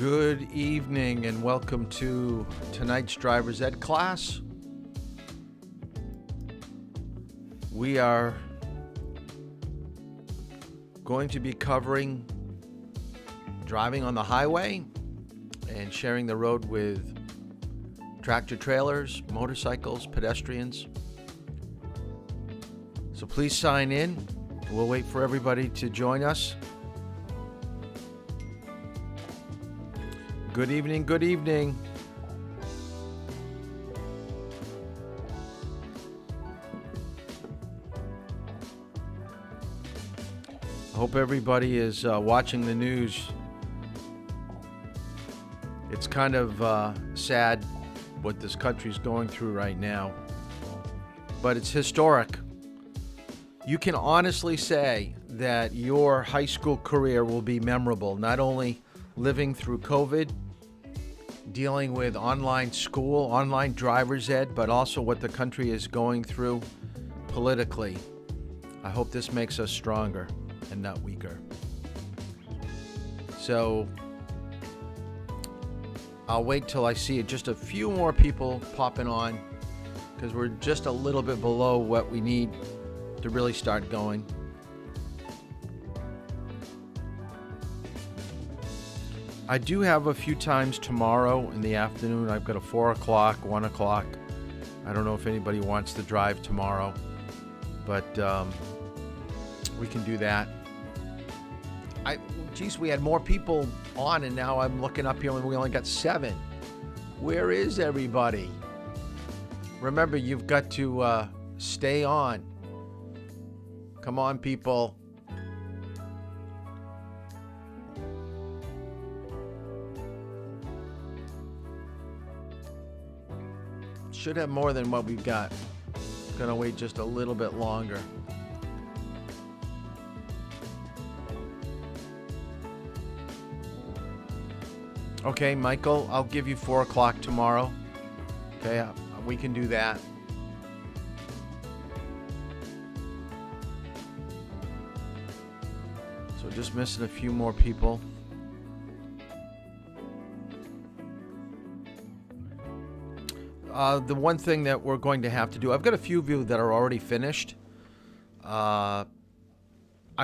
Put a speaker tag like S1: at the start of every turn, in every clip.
S1: Good evening and welcome to tonight's driver's ed class. We are going to be covering driving on the highway and sharing the road with tractor trailers, motorcycles, pedestrians. So please sign in. We'll wait for everybody to join us. Good evening, good evening. I hope everybody is watching the news. It's kind of sad what this country's going through right now, but it's historic. You can honestly say that your high school career will be memorable, not only living through COVID, dealing with online school, online driver's ed, but also what the country is going through politically. I hope this makes us stronger and not weaker. So I'll wait till I see just a few more people popping on, because we're just a little bit below what we need to really start going. I do have a few times tomorrow in the afternoon. I've got a 4 o'clock, 1 o'clock. I don't know if anybody wants to drive tomorrow, but we can do that. Geez, we had more people on, and now I'm looking up here and we only got 7. Where is everybody? Remember, you've got to stay on. Come on, people. Should have more than what we've got. Gonna wait just a little bit longer. Okay, Michael, I'll give you 4 o'clock tomorrow. Okay, we can do that. So just missing a few more people. The one thing that we're going to have to do, I've got a few of you that are already finished. I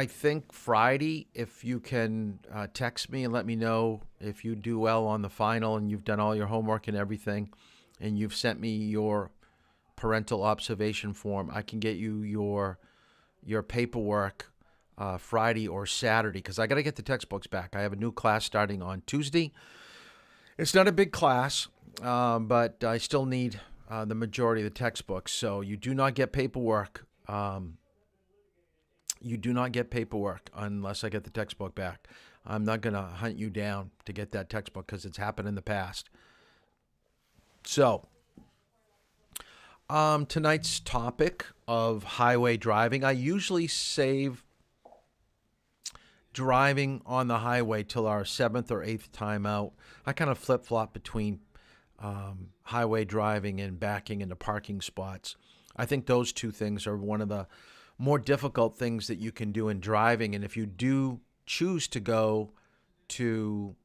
S1: think Friday, if you can text me and let me know if you do well on the final and you've done all your homework and everything, and you've sent me your parental observation form, I can get you your paperwork Friday or Saturday, because I got to get the textbooks back. I have a new class starting on Tuesday. It's not a big class, but I still need the majority of the textbooks. So you do not get paperwork. You do not get paperwork unless I get the textbook back. I'm not going to hunt you down to get that textbook because it's happened in the past. So tonight's topic of highway driving, I usually save driving on the highway till our 7th or 8th time out. I kind of flip-flop between highway driving and backing into parking spots. I think those two things are one of the more difficult things that you can do in driving. And if you do choose to go to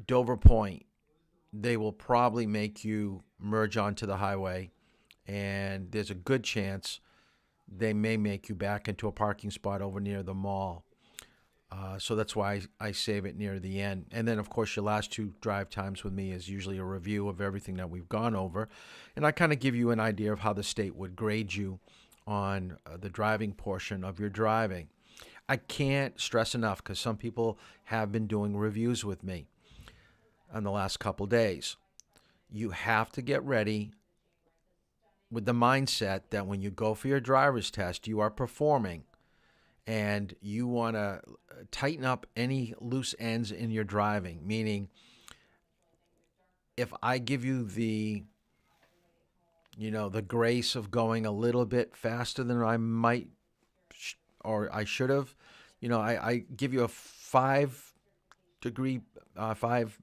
S1: Dover Point, they will probably make you merge onto the highway, and there's a good chance they may make you back into a parking spot over near the mall. So that's why I save it near the end. And then, of course, your last 2 drive times with me is usually a review of everything that we've gone over. And I kind of give you an idea of how the state would grade you on the driving portion of your driving. I can't stress enough, because some people have been doing reviews with me on the last couple days. You have to get ready with the mindset that when you go for your driver's test, you are performing, and you want to tighten up any loose ends in your driving. Meaning, if I give you the grace of going a little bit faster than I might or I should have, I give you a 5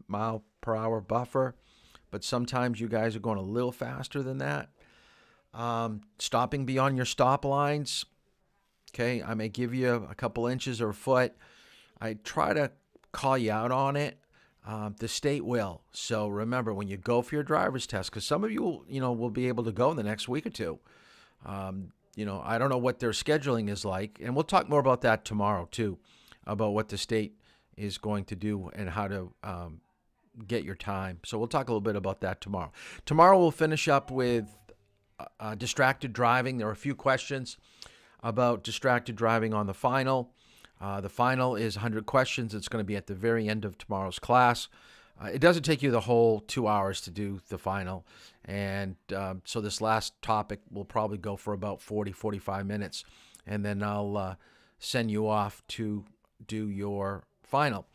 S1: mile per hour buffer, but sometimes you guys are going a little faster than that. Stopping beyond your stop lines. Okay, I may give you a couple inches or a foot. I try to call you out on it, The state will. So remember, when you go for your driver's test, because some of you, will be able to go in the next week or two. I don't know what their scheduling is like, and we'll talk more about that tomorrow too, about what the state is going to do and how to get your time. So we'll talk a little bit about that tomorrow. Tomorrow we'll finish up with distracted driving. There are a few questions about distracted driving on the final. The final is 100 questions. It's going to be at the very end of tomorrow's class. It doesn't take you the whole 2 hours to do the final. And so this last topic will probably go for about 40, 45 minutes. And then I'll send you off to do your final.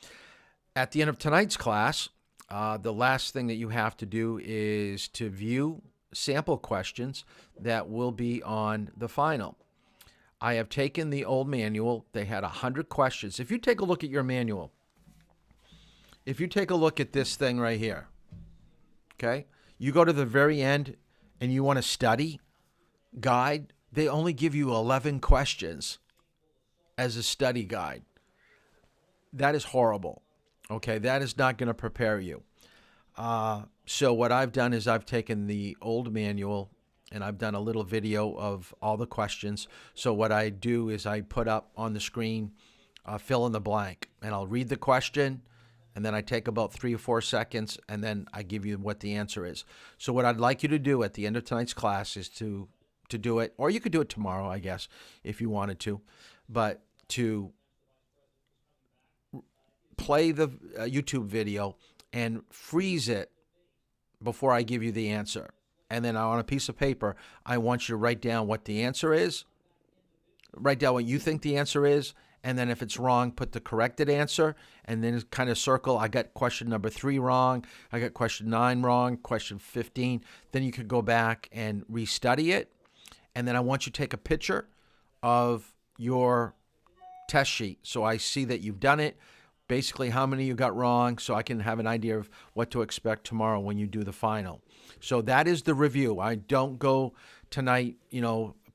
S1: At the end of tonight's class, the last thing that you have to do is to view sample questions that will be on the final. I have taken the old manual. They had 100 questions. If you take a look at your manual, if you take a look at this thing right here, okay, you go to the very end and you want to study guide, they only give you 11 questions as a study guide. That is horrible. Okay, that is not going to prepare you. So what I've done is I've taken the old manual and I've done a little video of all the questions. So what I do is I put up on the screen, fill in the blank, and I'll read the question, and then I take about 3 or 4 seconds, and then I give you what the answer is. So what I'd like you to do at the end of tonight's class is to do it, or you could do it tomorrow, I guess, if you wanted to, but to play the YouTube video and freeze it before I give you the answer. And then on a piece of paper, I want you to write down what the answer is. Write down what you think the answer is. And then if it's wrong, put the corrected answer. And then kind of circle, I got question number 3 wrong. I got question 9 wrong, question 15. Then you could go back and restudy it. And then I want you to take a picture of your test sheet. So I see that you've done it. Basically, how many you got wrong, so I can have an idea of what to expect tomorrow when you do the final. So that is the review. I don't go tonight,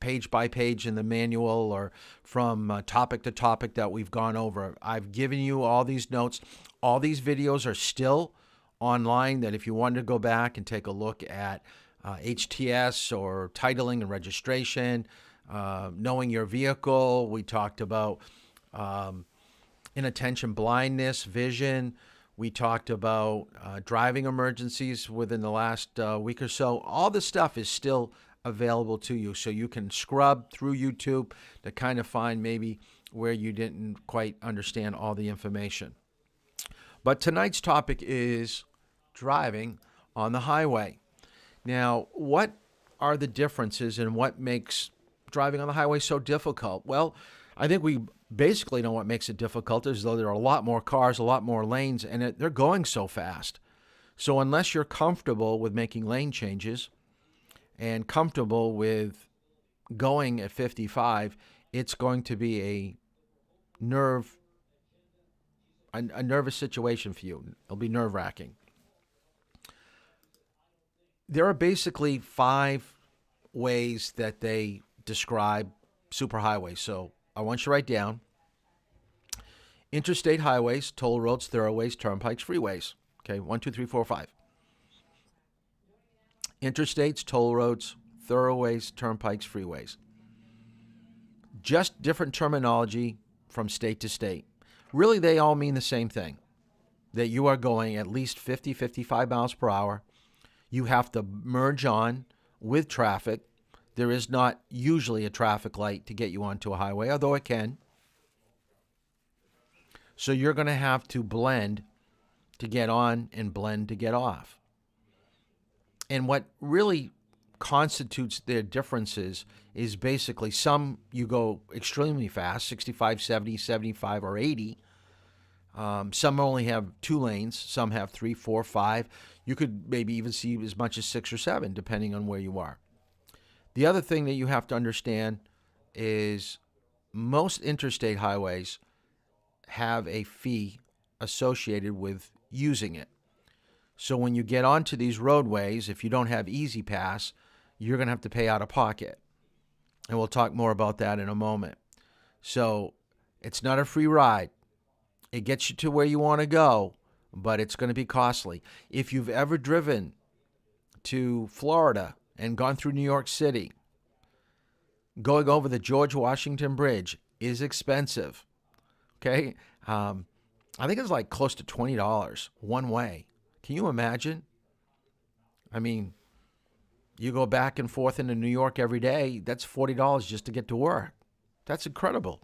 S1: page by page in the manual or from topic to topic that we've gone over. I've given you all these notes. All these videos are still online that if you wanted to go back and take a look at HTS or titling and registration, knowing your vehicle. We talked about inattention blindness, vision. We talked about driving emergencies within the last week or so. All this stuff is still available to you, so you can scrub through YouTube to kind of find maybe where you didn't quite understand all the information. But tonight's topic is driving on the highway. Now, what are the differences and what makes driving on the highway so difficult? Well, I think we basically know what makes it difficult is though there are a lot more cars, a lot more lanes, and they're going so fast. So unless you're comfortable with making lane changes and comfortable with going at 55, it's going to be a nervous situation for you. It'll be nerve-wracking. There are basically 5 ways that they describe superhighways. So I want you to write down interstate highways, toll roads, thoroughways, turnpikes, freeways. Okay, 1, 2, 3, 4, 5. Interstates, toll roads, thoroughways, turnpikes, freeways. Just different terminology from state to state. Really, they all mean the same thing, that you are going at least 50, 55 miles per hour. You have to merge on with traffic. There is not usually a traffic light to get you onto a highway, although it can. So you're going to have to blend to get on and blend to get off. And what really constitutes their differences is basically some you go extremely fast, 65, 70, 75, or 80. Some only have 2 lanes. Some have 3, 4, 5. You could maybe even see as much as 6 or 7, depending on where you are. The other thing that you have to understand is most interstate highways have a fee associated with using it. So when you get onto these roadways, if you don't have Easy Pass, you're going to have to pay out of pocket. And we'll talk more about that in a moment. So it's not a free ride. It gets you to where you want to go, but it's going to be costly. If you've ever driven to Florida and gone through New York City, going over the George Washington Bridge is expensive. Okay? I think it's like close to $20 one way. Can you imagine? I mean, you go back and forth into New York every day, that's $40 just to get to work. That's incredible.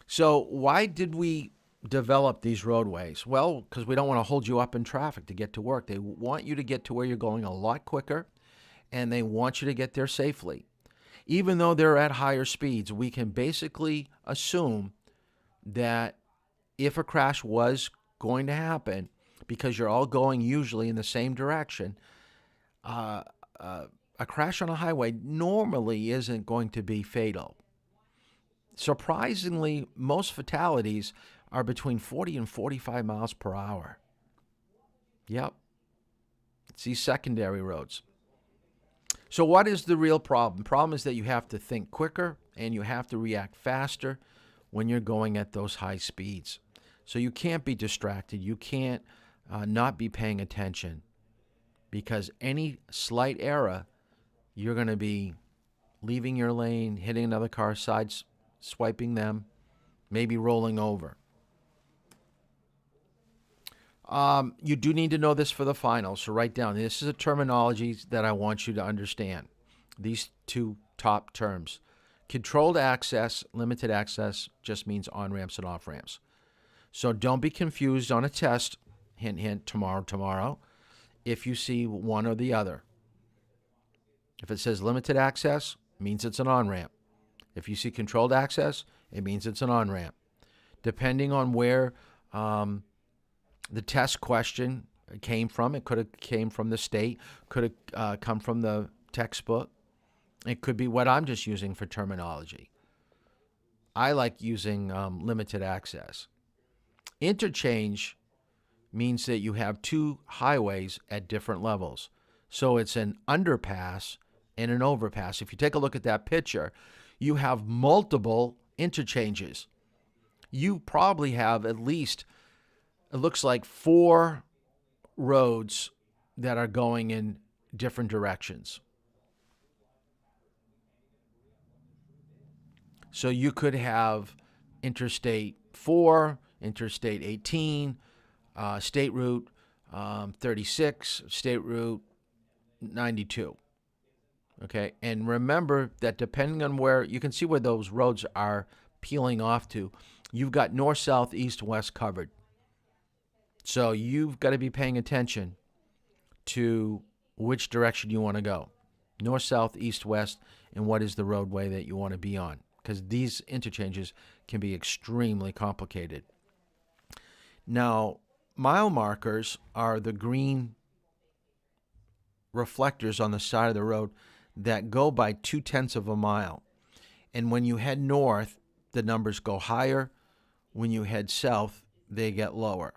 S1: So why did we develop these roadways? Well, because we don't want to hold you up in traffic to get to work. They want you to get to where you're going a lot quicker, and they want you to get there safely. Even though they're at higher speeds, we can basically assume that if a crash was going to happen, because you're all going usually in the same direction, a crash on a highway normally isn't going to be fatal. Surprisingly, most fatalities are between 40 and 45 miles per hour. Yep. It's these secondary roads. So what is the real problem? The problem is that you have to think quicker and you have to react faster when you're going at those high speeds. So you can't be distracted. You can't not be paying attention, because any slight error, you're going to be leaving your lane, hitting another car, swiping them, maybe rolling over. You do need to know this for the final, so write down. This is a terminology that I want you to understand. These two top terms. Controlled access, limited access just means on-ramps and off-ramps. So don't be confused on a test, hint, hint, tomorrow, if you see one or the other. If it says limited access, it means it's an on-ramp. If you see controlled access, it means it's an on-ramp. Depending on where the test question came from, it could have came from the state, could have come from the textbook. It could be what I'm just using for terminology. I like using limited access. Interchange means that you have two highways at different levels. So it's an underpass and an overpass. If you take a look at that picture, you have multiple interchanges. You probably have at least, it looks like 4 roads that are going in different directions. So you could have Interstate 4, Interstate 18, State Route 36, State Route 92. Okay, and remember that depending on where, you can see where those roads are peeling off to, you've got north, south, east, west covered. So you've got to be paying attention to which direction you want to go. North, south, east, west, and what is the roadway that you want to be on. Because these interchanges can be extremely complicated. Now, mile markers are the green reflectors on the side of the road that go by 0.2 of a mile. And when you head north, the numbers go higher. When you head south, they get lower.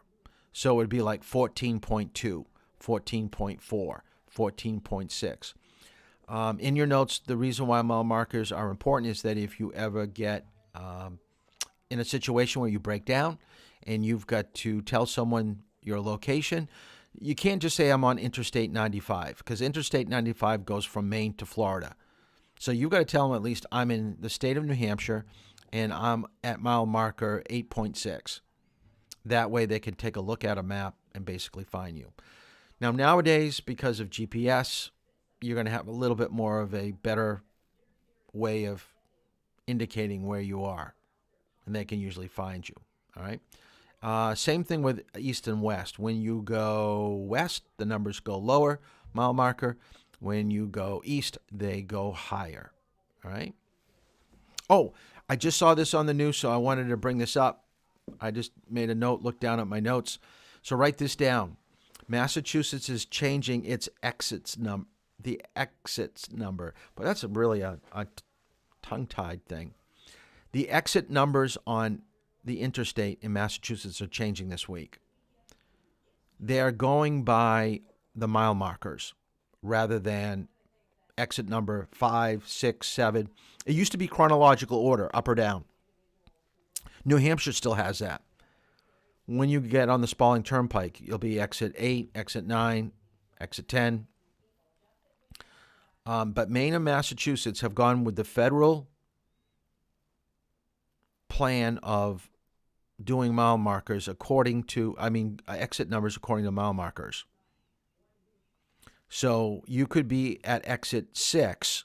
S1: So it would be like 14.2, 14.4, 14.6. In your notes, the reason why mile markers are important is that if you ever get in a situation where you break down and you've got to tell someone your location, you can't just say I'm on Interstate 95, because Interstate 95 goes from Maine to Florida. So you've got to tell them at least I'm in the state of New Hampshire and I'm at mile marker 8.6. That way they can take a look at a map and basically find you. Now, nowadays, because of GPS, you're going to have a little bit more of a better way of indicating where you are, and they can usually find you. All right. Same thing with east and west. When you go west, the numbers go lower, mile marker. When you go east, they go higher. All right. Oh, I just saw this on the news, so I wanted to bring this up. I just made a note, looked down at my notes. So write this down. Massachusetts is changing its the exits number. But that's really a tongue-tied thing. The exit numbers on the interstate in Massachusetts are changing this week. They are going by the mile markers rather than exit number 5, 6, 7. It used to be chronological order, up or down. New Hampshire still has that. When you get on the Spalding Turnpike, you'll be exit 8, exit 9, exit 10. But Maine and Massachusetts have gone with the federal plan of doing mile markers exit numbers according to mile markers. So you could be at exit 6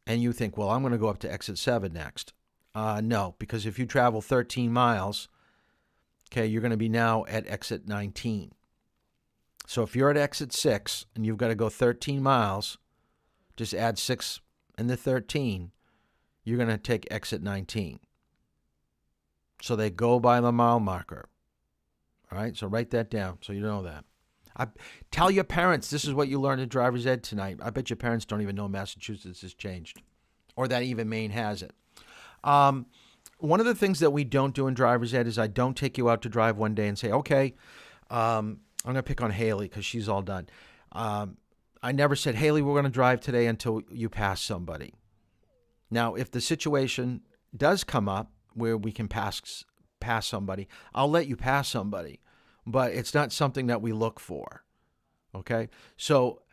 S1: and you think, well, I'm going to go up to exit 7 next. No, because if you travel 13 miles, okay, you're going to be now at exit 19. So if you're at exit 6 and you've got to go 13 miles, just add 6 and the 13, you're going to take exit 19. So they go by the mile marker. All right, so write that down so you know that. Tell your parents this is what you learned at driver's ed tonight. I bet your parents don't even know Massachusetts has changed or that even Maine has it. One of the things that we don't do in driver's ed is I don't take you out to drive one day and say, okay, I'm going to pick on Haley because she's all done. I never said, Haley, we're going to drive today until you pass somebody. Now, if the situation does come up where we can pass somebody, I'll let you pass somebody. But it's not something that we look for, okay? So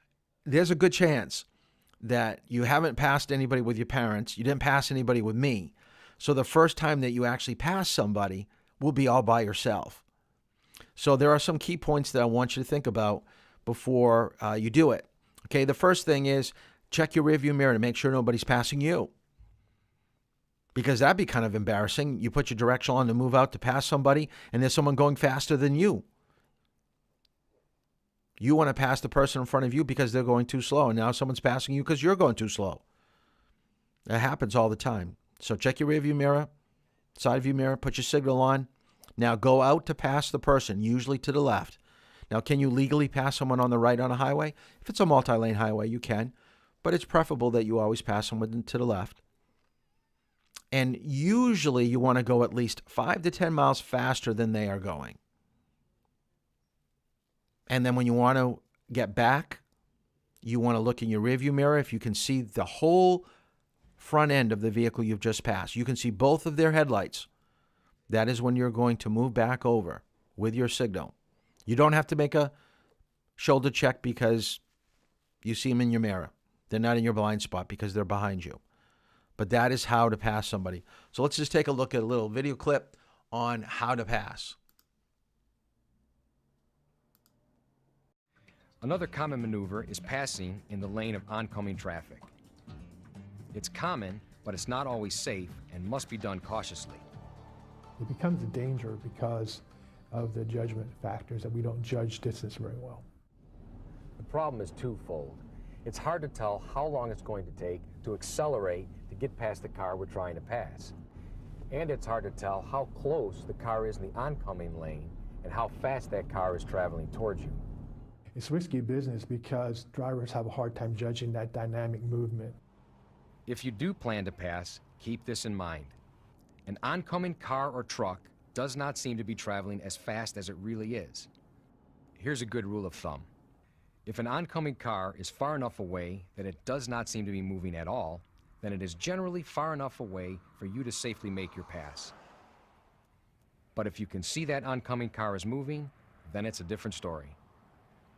S1: there's a good chance that you haven't passed anybody with your parents. You didn't pass anybody with me. So the first time that you actually pass somebody will be all by yourself. So there are some key points that I want you to think about before you do it. Okay, the first thing is check your rearview mirror to make sure nobody's passing you. Because that'd be kind of embarrassing. You put your directional on to move out to pass somebody, and there's someone going faster than you. You want to pass the person in front of you because they're going too slow, and now someone's passing you because you're going too slow. That happens all the time. So check your rearview mirror, side view mirror, put your signal on. Now go out to pass the person, usually to the left. Now, can you legally pass someone on the right on a highway? If it's a multi-lane highway, you can, but it's preferable that you always pass someone to the left. And usually you want to go at least 5 to 10 miles faster than they are going. And then when you want to get back, you want to look in your rearview mirror. If you can see the whole front end of the vehicle you've just passed, you can see both of their headlights. That is when you're going to move back over with your signal. You don't have to make a shoulder check because you see them in your mirror. They're not in your blind spot because they're behind you. But that is how to pass somebody. So let's just take a look at a little video clip on how to pass.
S2: Another common maneuver is passing in the lane of oncoming traffic. It's common, but it's not always safe and must be done cautiously.
S3: It becomes a danger because of the judgment factors that we don't judge distance very well.
S4: The problem is twofold. It's hard to tell how long it's going to take to accelerate to get past the car we're trying to pass. And it's hard to tell how close the car is in the oncoming lane and how fast that car is traveling towards you.
S3: It's risky business because drivers have a hard time judging that dynamic movement.
S2: If you do plan to pass, keep this in mind. An oncoming car or truck does not seem to be traveling as fast as it really is. Here's a good rule of thumb. If an oncoming car is far enough away that it does not seem to be moving at all, then it is generally far enough away for you to safely make your pass. But if you can see that oncoming car is moving, then it's a different story.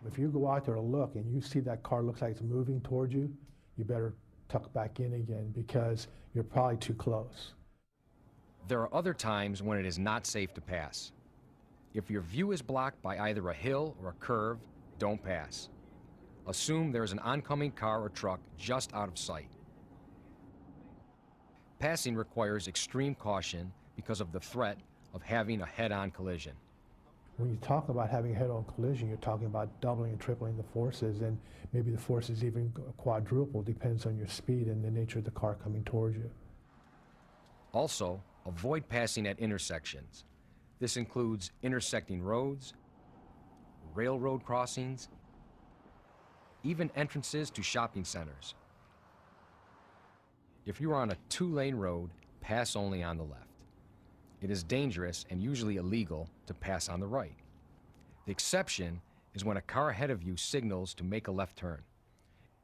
S3: If you go out there to look and you see that car looks like it's moving towards you, you better tuck back in again because you're probably too close.
S2: There are other times when it is not safe to pass. If your view is blocked by either a hill or a curve, don't pass. Assume there is an oncoming car or truck just out of sight. Passing requires extreme caution because of the threat of having a head-on collision.
S3: When you talk about having a head-on collision, you're talking about doubling and tripling the forces, and maybe the forces even quadruple, depends on your speed and the nature of the car coming towards you.
S2: Also, avoid passing at intersections. This includes intersecting roads, railroad crossings, even entrances to shopping centers. If you are on a 2-lane road, pass only on the left. It is dangerous and usually illegal to pass on the right. The exception is when a car ahead of you signals to make a left turn.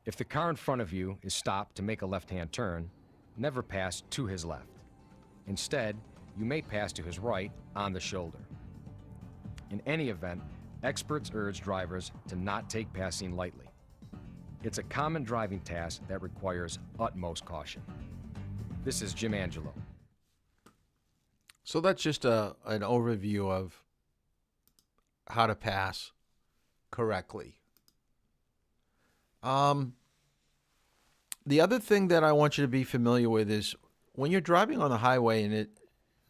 S2: If the car in front of you is stopped to make a left-hand turn, never pass to his left. Instead, you may pass to his right on the shoulder. In any event, experts urge drivers to not take passing lightly. It's a common driving task that requires utmost caution. This is Jim Angelo.
S1: So that's just an overview of how to pass correctly. The other thing that I want you to be familiar with is when you're driving on the highway, and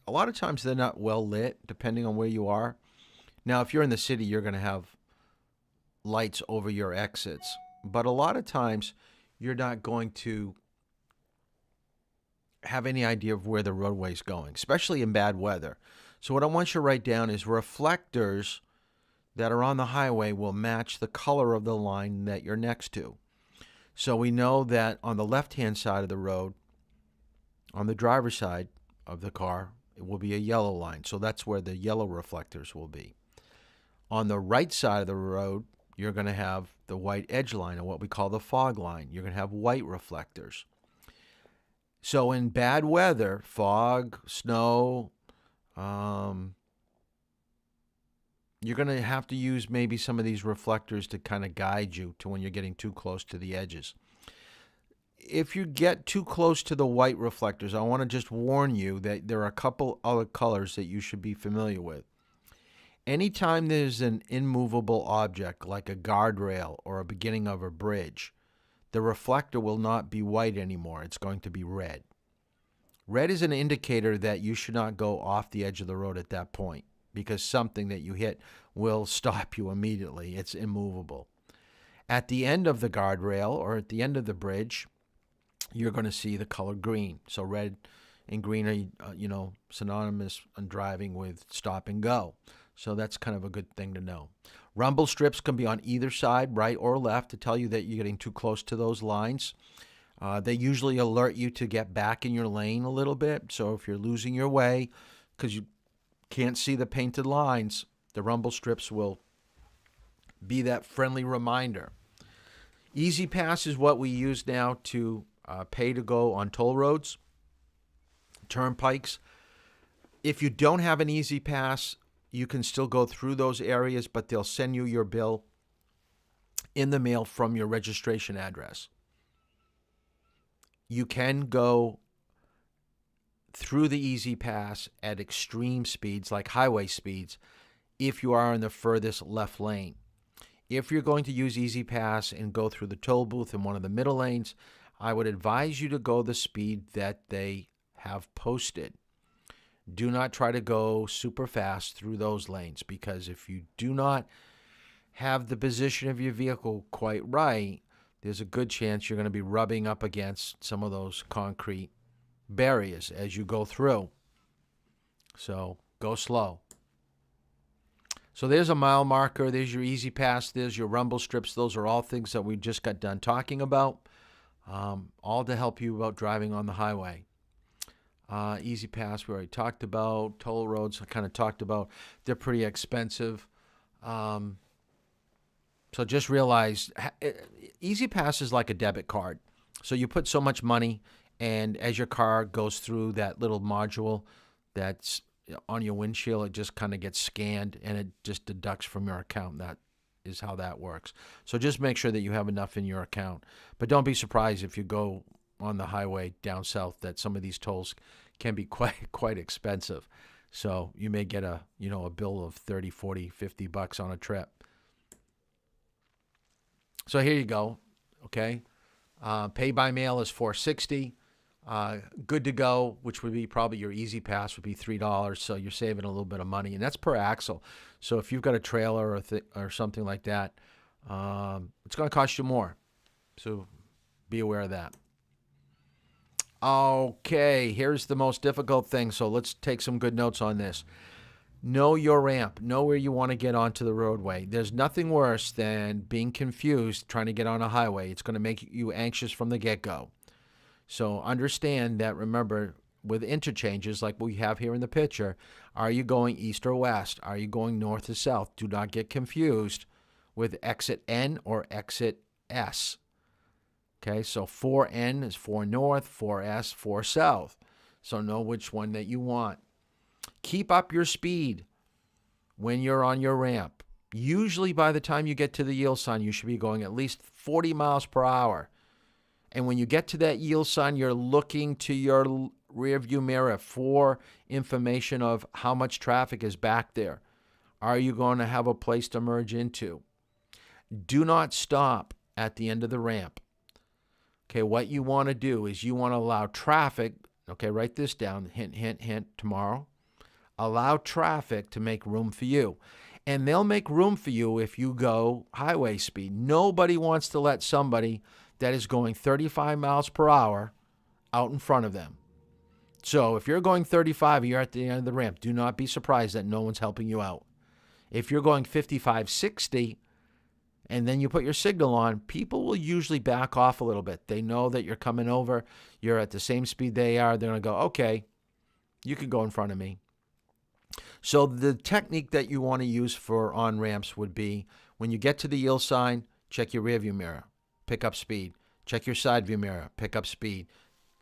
S1: a lot of times they're not well lit, depending on where you are. Now, if you're in the city, you're going to have lights over your exits. But a lot of times, you're not going to have any idea of where the roadway is going, especially in bad weather. So what I want you to write down is reflectors that are on the highway will match the color of the line that you're next to. So we know that on the left-hand side of the road, on the driver's side of the car, it will be a yellow line. So that's where the yellow reflectors will be. On the right side of the road, you're going to have the white edge line, or what we call the fog line. You're going to have white reflectors. So in bad weather, fog, snow, you're going to have to use maybe some of these reflectors to kind of guide you to when you're getting too close to the edges. If you get too close to the white reflectors, I want to just warn you that there are a couple other colors that you should be familiar with. Anytime there's an immovable object like a guardrail or a beginning of a bridge, the reflector will not be white anymore. It's going to be red. Red is an indicator that you should not go off the edge of the road at that point, because something that you hit will stop you immediately. It's immovable. At the end of the guardrail or at the end of the bridge, you're going to see the color green. So red and green are, synonymous in driving with stop and go. So that's kind of a good thing to know. Rumble strips can be on either side, right or left, to tell you that you're getting too close to those lines. They usually alert you to get back in your lane a little bit. So if you're losing your way because you can't see the painted lines, the rumble strips will be that friendly reminder. Easy Pass is what we use now to pay to go on toll roads, turnpikes. If you don't have an Easy Pass, you can still go through those areas, but they'll send you your bill in the mail from your registration address. You can go through the Easy Pass at extreme speeds, like highway speeds, if you are in the furthest left lane. If you're going to use Easy Pass and go through the toll booth in one of the middle lanes, I would advise you to go the speed that they have posted. Do not try to go super fast through those lanes, because if you do not have the position of your vehicle quite right, there's a good chance you're going to be rubbing up against some of those concrete barriers as you go through. So go slow. So there's a mile marker. There's your Easy Pass. There's your rumble strips. Those are all things that we just got done talking about, all to help you about driving on the highway. Easy Pass we already talked about. Toll roads I kind of talked about. They're pretty expensive. So just realize Easy Pass is like a debit card. So you put so much money, and as your car goes through that little module that's on your windshield, it just kind of gets scanned and it just deducts from your account. That is how that works. So just make sure that you have enough in your account. But don't be surprised if you go on the highway down south that some of these tolls can be quite expensive. So you may get a bill of $30, $40, $50 on a trip. So here you go. Okay. Pay by mail is $4.60. Good to go, which would be probably your Easy Pass would be $3. So you're saving a little bit of money, and that's per axle. So if you've got a trailer or something like that, it's going to cost you more. So be aware of that. Okay, here's the most difficult thing. So let's take some good notes on this. Know your ramp. Know where you want to get onto the roadway. There's nothing worse than being confused trying to get on a highway. It's going to make you anxious from the get-go. So understand that, remember, with interchanges like we have here in the picture, are you going east or west? Are you going north or south? Do not get confused with exit N or exit S. Okay, so 4N is 4 north, 4S, 4 south. So know which one that you want. Keep up your speed. when you're on your ramp, usually by the time you get to the yield sign, you should be going at least 40 miles per hour. And when you get to that yield sign, you're looking to your rear view mirror for information of how much traffic is back there. Are you going to have a place to merge into? Do not stop at the end of the ramp. Okay, what you want to do is you want to allow traffic, okay, write this down, hint, hint, hint, tomorrow. Allow traffic to make room for you. And they'll make room for you if you go highway speed. Nobody wants to let somebody that is going 35 miles per hour out in front of them. So if you're going 35 and you're at the end of the ramp, do not be surprised that no one's helping you out. If you're going 55, 60, and then you put your signal on, people will usually back off a little bit. They know that you're coming over, you're at the same speed they are. They're going to go, okay, you can go in front of me. So the technique that you want to use for on-ramps would be when you get to the yield sign, check your rearview mirror, pick up speed. Check your side view mirror, pick up speed.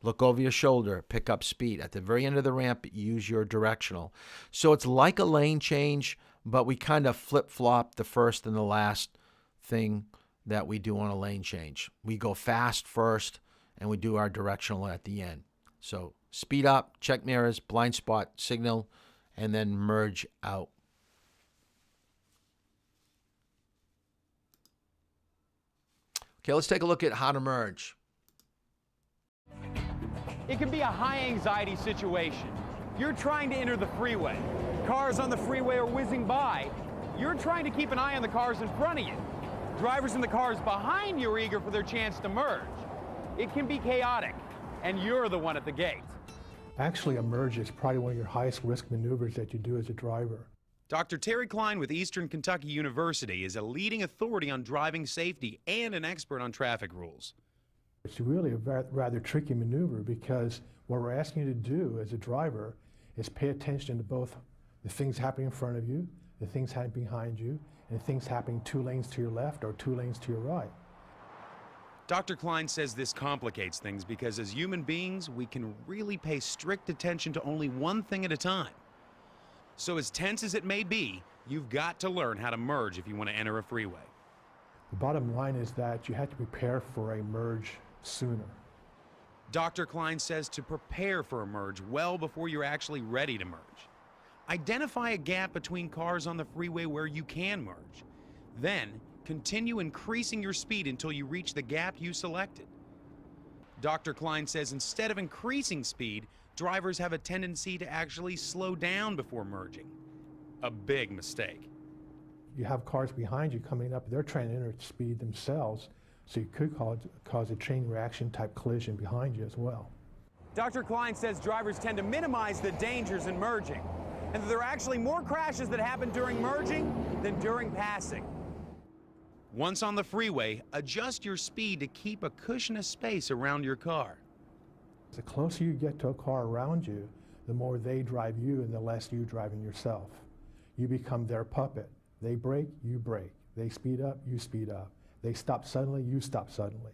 S1: Look over your shoulder, pick up speed. At the very end of the ramp, use your directional. So it's like a lane change, but we kind of flip-flop the first and the last thing that we do on a lane change. We go fast first, and we do our directional at the end. So speed up, check mirrors, blind spot, signal, and then merge out. Okay, let's take a look at how to merge.
S5: It can be a high-anxiety situation. You're trying to enter the freeway. Cars on the freeway are whizzing by. You're trying to keep an eye on the cars in front of you. Drivers in the cars behind you are eager for their chance to merge. It can be chaotic, and you're the one at the gate.
S3: Actually, a merge is probably one of your highest risk maneuvers that you do as a driver.
S6: Dr. Terry Klein with Eastern Kentucky University is a leading authority on driving safety and an expert on traffic rules.
S3: It's really a rather tricky maneuver because what we're asking you to do as a driver is pay attention to both the things happening in front of you, the things happening behind you, and the things happening 2 lanes to your left or 2 lanes to your right.
S6: Dr. Klein says this complicates things because as human beings, we can really pay strict attention to only one thing at a time. So as tense as it may be, you've got to learn how to merge if you want to enter a freeway.
S3: The bottom line is that you have to prepare for a merge sooner.
S6: Dr. Klein says to prepare for a merge well before you're actually ready to merge. Identify a gap between cars on the freeway where you can merge. Then, continue increasing your speed until you reach the gap you selected. Dr. Klein says instead of increasing speed, drivers have a tendency to actually slow down before merging. A big mistake.
S3: You have cars behind you coming up, they're trying to enter speed themselves, so you could cause a chain reaction type collision behind you as well.
S5: Dr. Klein says drivers tend to minimize the dangers in merging, and that there are actually more crashes that happen during merging than during passing.
S6: Once on the freeway, adjust your speed to keep a cushion of space around your car.
S3: The closer you get to a car around you, the more they drive you and the less you driving yourself. You become their puppet. They brake, you brake. They speed up, you speed up. They stop suddenly, you stop suddenly.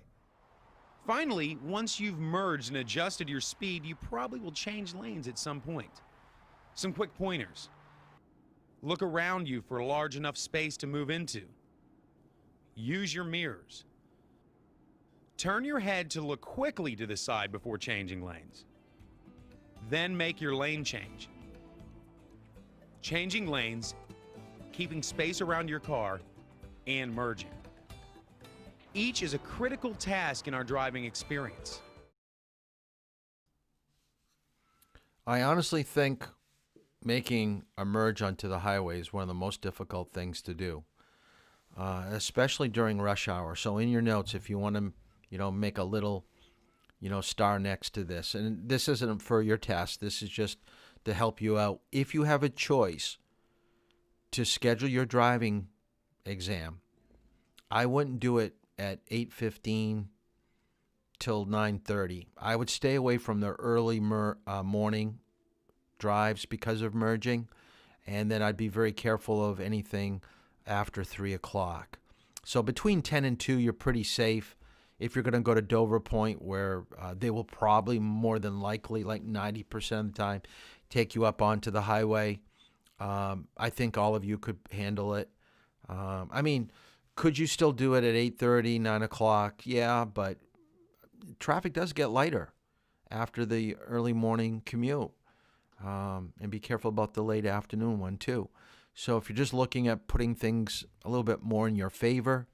S6: Finally, once you've merged and adjusted your speed, you probably will change lanes at some point. Some quick pointers. Look around you for a large enough space to move into. Use your mirrors. Turn your head to look quickly to the side before changing lanes. Then make your lane change. Changing lanes, keeping space around your car, and merging. Each is a critical task in our driving experience.
S1: I honestly think making a merge onto the highway is one of the most difficult things to do, especially during rush hour. So in your notes, if you want to, make a little, star next to this. And this isn't for your test. This is just to help you out. If you have a choice to schedule your driving exam, I wouldn't do it at 8:15 till 9:30. I would stay away from the early morning drives because of merging, and then I'd be very careful of anything after 3 o'clock. So between 10 and 2, you're pretty safe. If you're going to go to Dover Point, where they will probably more than likely, like 90% of the time, take you up onto the highway, I think all of you could handle it. I mean, could you still do it at 8:30, 9 o'clock? Yeah, but traffic does get lighter after the early morning commute. And be careful about the late afternoon one too. So if you're just looking at putting things a little bit more in your favor,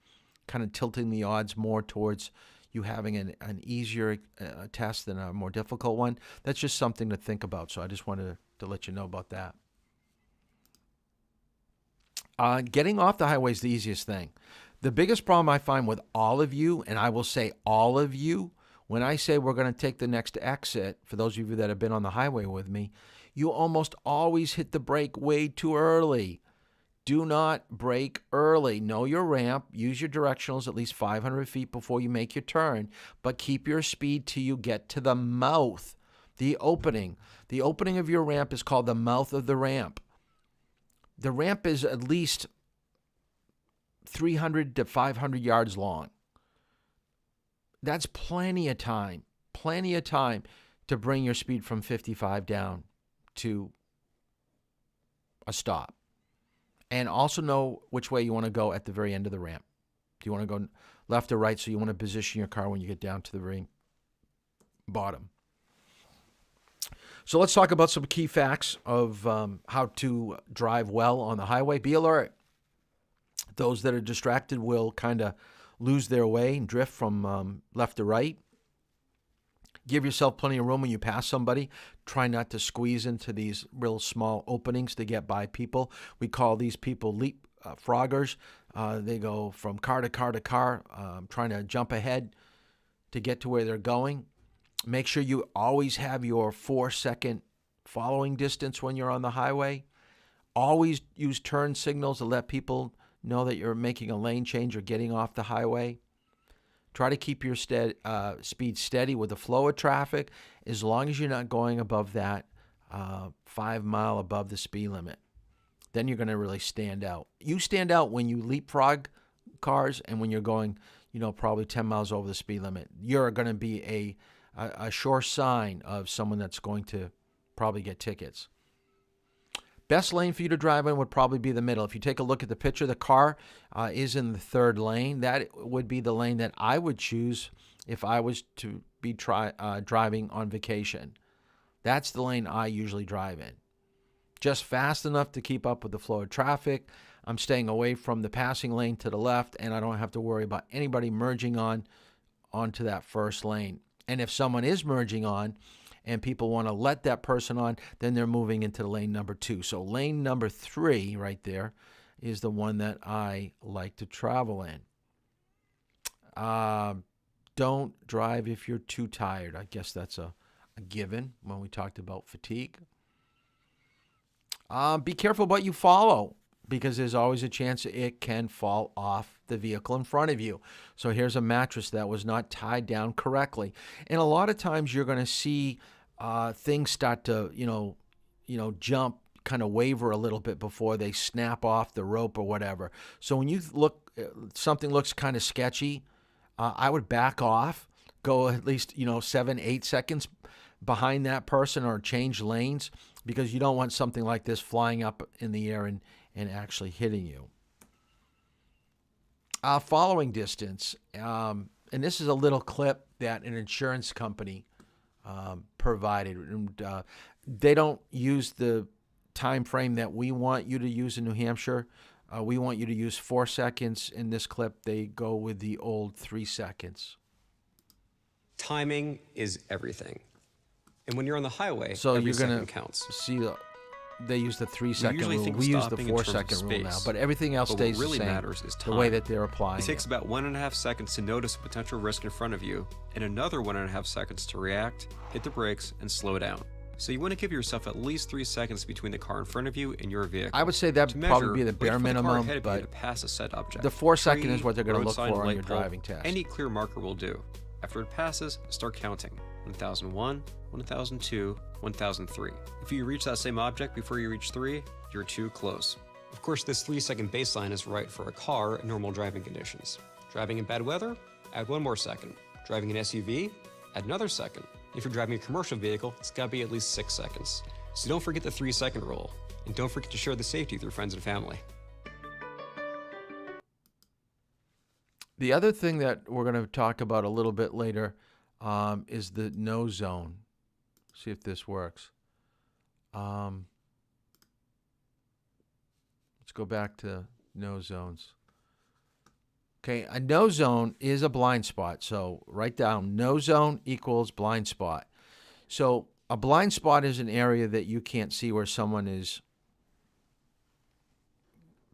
S1: kind of tilting the odds more towards you having an easier test than a more difficult one, that's just something to think about. So I just wanted to let you know about that. Getting off the highway is the easiest thing. The biggest problem I find with all of you, and I will say all of you, when I say we're going to take the next exit, for those of you that have been on the highway with me, you almost always hit the brake way too early. Do not brake early. Know your ramp. Use your directionals at least 500 feet before you make your turn, but keep your speed till you get to the mouth, the opening. The opening of your ramp is called the mouth of the ramp. The ramp is at least 300 to 500 yards long. That's plenty of time to bring your speed from 55 down to a stop. And also know which way you want to go at the very end of the ramp. Do you want to go left or right? So you want to position your car when you get down to the very bottom. So let's talk about some key facts of how to drive well on the highway. Be alert. Those that are distracted will kind of lose their way and drift from left to right. Give yourself plenty of room when you pass somebody. Try not to squeeze into these real small openings to get by people. We call these people leap froggers. They go from car to car to car, trying to jump ahead to get to where they're going. Make sure you always have your 4-second following distance when you're on the highway. Always use turn signals to let people know that you're making a lane change or getting off the highway. Try to keep your speed steady with the flow of traffic as long as you're not going above that 5 mile above the speed limit. Then you're going to really stand out. You stand out when you leapfrog cars and when you're going, probably 10 miles over the speed limit. You're going to be a sure sign of someone that's going to probably get tickets. Best lane for you to drive in would probably be the middle. If you take a look at the picture, the car is in the third lane. That would be the lane that I would choose if I was to be driving on vacation. That's the lane I usually drive in. Just fast enough to keep up with the flow of traffic. I'm staying away from the passing lane to the left, and I don't have to worry about anybody merging onto that first lane. And if someone is merging on, and people want to let that person on, then they're moving into lane number 2. So lane number 3 right there is the one that I like to travel in. Don't drive if you're too tired. I guess that's a given when we talked about fatigue. Be careful what you follow, because there's always a chance it can fall off the vehicle in front of you. So here's a mattress that was not tied down correctly. And a lot of times you're going to see things start to, jump, kind of waver a little bit before they snap off the rope or whatever. So when you look, something looks kind of sketchy, I would back off, go at least, 7-8 seconds behind that person or change lanes, because you don't want something like this flying up in the air and actually hitting you. Following distance, and this is a little clip that an insurance company provided. And they don't use the time frame that we want you to use in New Hampshire. We want you to use 4 seconds. In this clip, they go with the old 3 seconds.
S7: Timing is everything. And when you're on the highway,
S1: so
S7: every
S1: you're going
S7: second counts.
S1: See, they use the 3 second rule.
S7: think
S1: We use the
S7: stopping in
S1: 4
S7: terms of
S1: second rule now,
S7: space.
S1: but everything else
S7: But
S1: stays
S7: what really
S1: the same.
S7: matters is
S1: The way
S7: time.
S1: that they're applying
S7: It takes about 1.5 seconds to notice a potential risk in front of you, and another 1.5 seconds to react, hit the brakes, and slow down. So you want to give yourself at least 3 seconds between the car in front of you and your vehicle.
S1: I would say that
S7: To
S1: would probably
S7: measure,
S1: be the
S7: wait
S1: bare
S7: for the car
S1: minimum,
S7: ahead of you
S1: but
S7: to pass a set object.
S1: the 4 second is
S7: Tree,
S1: what they're going to look
S7: road sign,
S1: for on
S7: light
S1: your
S7: pole,
S1: driving test.
S7: Any clear marker will do. After it passes, start counting. 1001, 1002, 1003. If you reach that same object before you reach 3, you're too close. Of course, this 3 second baseline is right for a car in normal driving conditions. Driving in bad weather, add 1 more second. Driving an SUV, add another second. If you're driving a commercial vehicle, it's gotta be at least 6 seconds. So don't forget the 3 second rule. And don't forget to share the safety with your friends and family.
S1: The other thing that we're going to talk about a little bit later is the no zone. See if this works. Let's go back to no zones. Okay, a no zone is a blind spot. So write down no zone equals blind spot. So a blind spot is an area that you can't see where someone is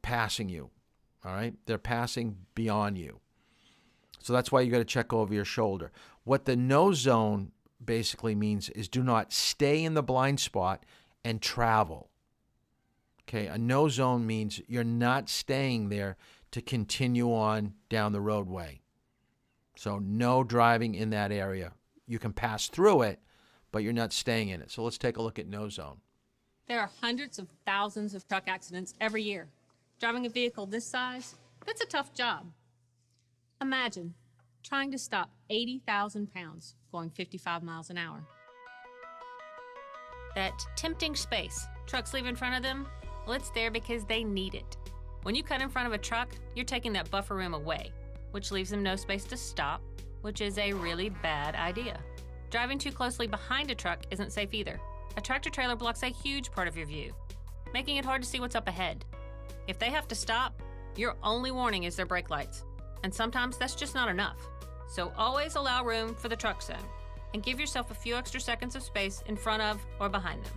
S1: passing you. All right, they're passing beyond you. So that's why you got to check over your shoulder. What the no zone basically means is do not stay in the blind spot and travel. Okay, a no zone means you're not staying there to continue on down the roadway. So no driving in that area. You can pass through it, but you're not staying in it. So let's take a look at no zone.
S8: There are hundreds of thousands of truck accidents every year. Driving a vehicle this size, that's a tough job. Imagine trying to stop 80,000 pounds going 55 miles an hour.
S9: That tempting space trucks leave in front of them, well, it's there because they need it. When you cut in front of a truck, you're taking that buffer room away, which leaves them no space to stop, which is a really bad idea. Driving too closely behind a truck isn't safe either. A tractor trailer blocks a huge part of your view, making it hard to see what's up ahead. If they have to stop, your only warning is their brake lights, and sometimes that's just not enough. So always allow room for the truck zone, and give yourself a few extra seconds of space in front of or behind them.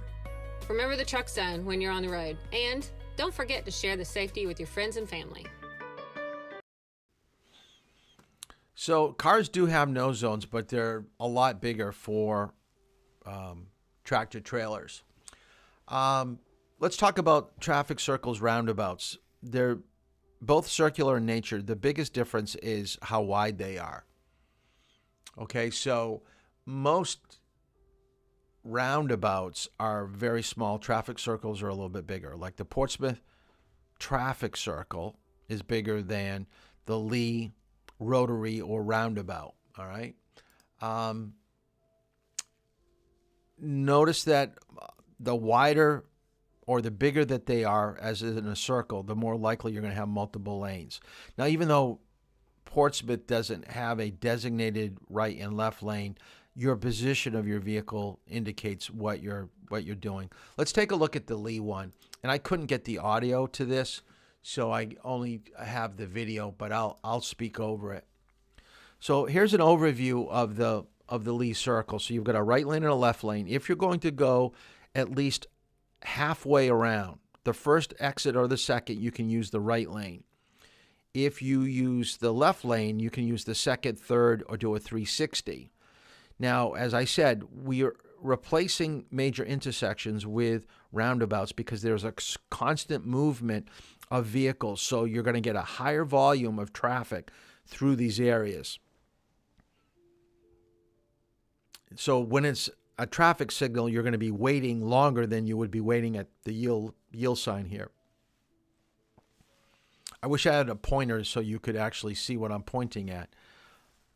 S8: Remember the truck zone when you're on the road, and don't forget to share the safety with your friends and family.
S1: So cars do have no zones, but they're a lot bigger for tractor trailers. Let's talk about traffic circles, roundabouts. They're both circular in nature. The biggest difference is how wide they are. Okay, so most roundabouts are very small. Traffic circles are a little bit bigger. Like the Portsmouth traffic circle is bigger than the Lee rotary or roundabout. All right. Notice that the wider or the bigger that they are, as in a circle, the more likely you're going to have multiple lanes. Now, even though Portsmouth doesn't have a designated right and left lane, your position of your vehicle indicates what you're doing. Let's take a look at the Lee one. And I couldn't get the audio to this, so I only have the video, but I'll speak over it. So here's an overview of the Lee circle. So you've got a right lane and a left lane. If you're going to go at least halfway around, the first exit or the second, you can use the right lane. If you use the left lane, you can use the second, third, or do a 360. Now, as I said, we are replacing major intersections with roundabouts because there's a constant movement of vehicles. So you're going to get a higher volume of traffic through these areas. So when it's a traffic signal, you're going to be waiting longer than you would be waiting at the yield sign here. I wish I had a pointer so you could actually see what I'm pointing at.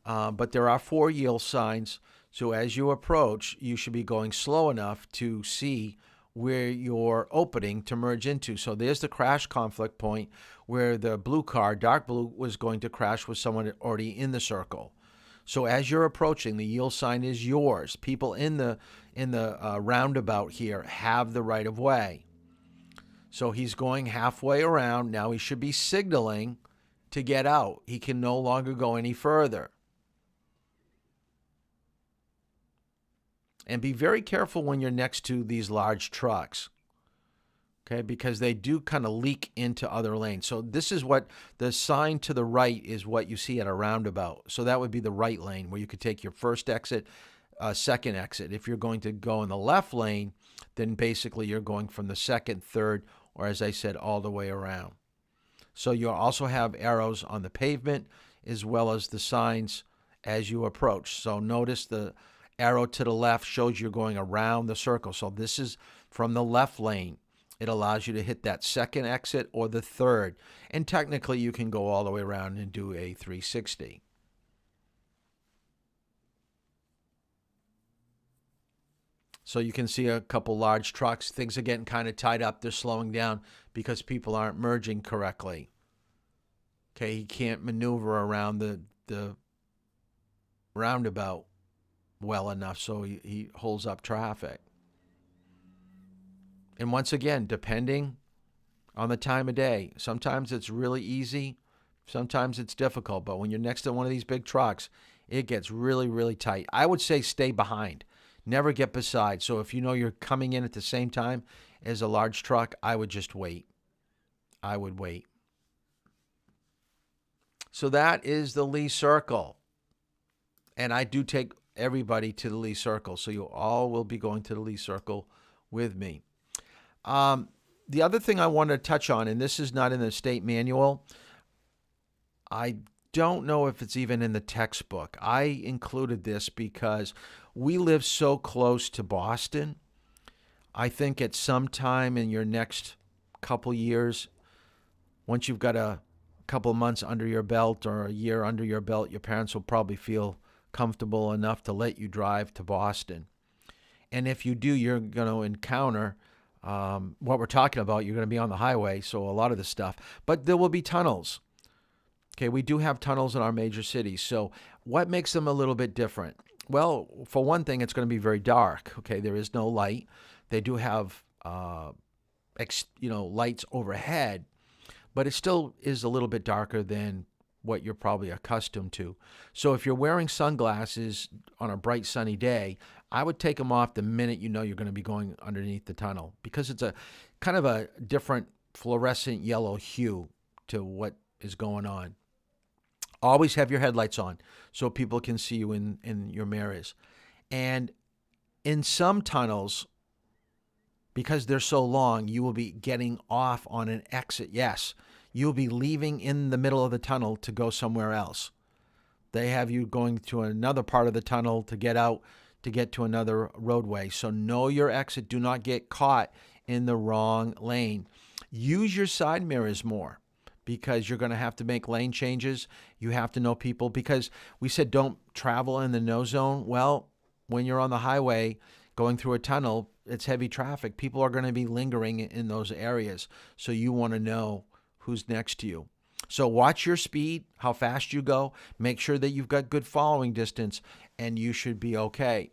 S1: But there are 4 yield signs. So as you approach, you should be going slow enough to see where you're opening to merge into. So there's the crash conflict point where the blue car, dark blue, was going to crash with someone already in the circle. So as you're approaching, the yield sign is yours. People in the roundabout here have the right of way. So he's going halfway around. Now he should be signaling to get out. He can no longer go any further. And be very careful when you're next to these large trucks, okay, because they do kind of leak into other lanes. So this is what the sign to the right is, what you see at a roundabout. So that would be the right lane where you could take your first exit, second exit. If you're going to go in the left lane, then basically you're going from the second, third, or as I said, all the way around. So you'll also have arrows on the pavement as well as the signs as you approach. So notice the arrow to the left shows you're going around the circle. So this is from the left lane. It allows you to hit that second exit or the third. And technically you can go all the way around and do a 360. So you can see a couple large trucks. Things are getting kind of tied up. They're slowing down because people aren't merging correctly. Okay, he can't maneuver around the roundabout well enough, so he holds up traffic. And once again, depending on the time of day, sometimes it's really easy, sometimes it's difficult. But when you're next to one of these big trucks, it gets really, really tight. I would say stay behind. Never get beside. So if you know you're coming in at the same time as a large truck, I would just wait. I would wait. So that is the Lee Circle. And I do take everybody to the Lee Circle. So you all will be going to the Lee Circle with me. The other thing I want to touch on, and this is not in the state manual, I don't know if it's even in the textbook. I included this because we live so close to Boston. I think at some time in your next couple years, once you've got a couple months under your belt or a year under your belt, your parents will probably feel comfortable enough to let you drive to Boston. And if you do, you're going to encounter what we're talking about. You're going to be on the highway, so a lot of the stuff. But there will be tunnels. Okay, we do have tunnels in our major cities. So what makes them a little bit different? Well, for one thing, it's going to be very dark. Okay, there is no light. They do have, lights overhead, but it still is a little bit darker than what you're probably accustomed to. So if you're wearing sunglasses on a bright sunny day, I would take them off the minute you know you're going to be going underneath the tunnel, because it's a kind of a different fluorescent yellow hue to what is going on. Always have your headlights on so people can see you in your mirrors. And in some tunnels, because they're so long, you will be getting off on an exit. Yes, you'll be leaving in the middle of the tunnel to go somewhere else. They have you going to another part of the tunnel to get out, to get to another roadway. So know your exit. Do not get caught in the wrong lane. Use your side mirrors more, because you're going to have to make lane changes. You have to know people, because we said don't travel in the no zone. Well, when you're on the highway going through a tunnel, it's heavy traffic. People are going to be lingering in those areas. So you want to know who's next to you. So watch your speed, how fast you go. Make sure that you've got good following distance, and you should be okay.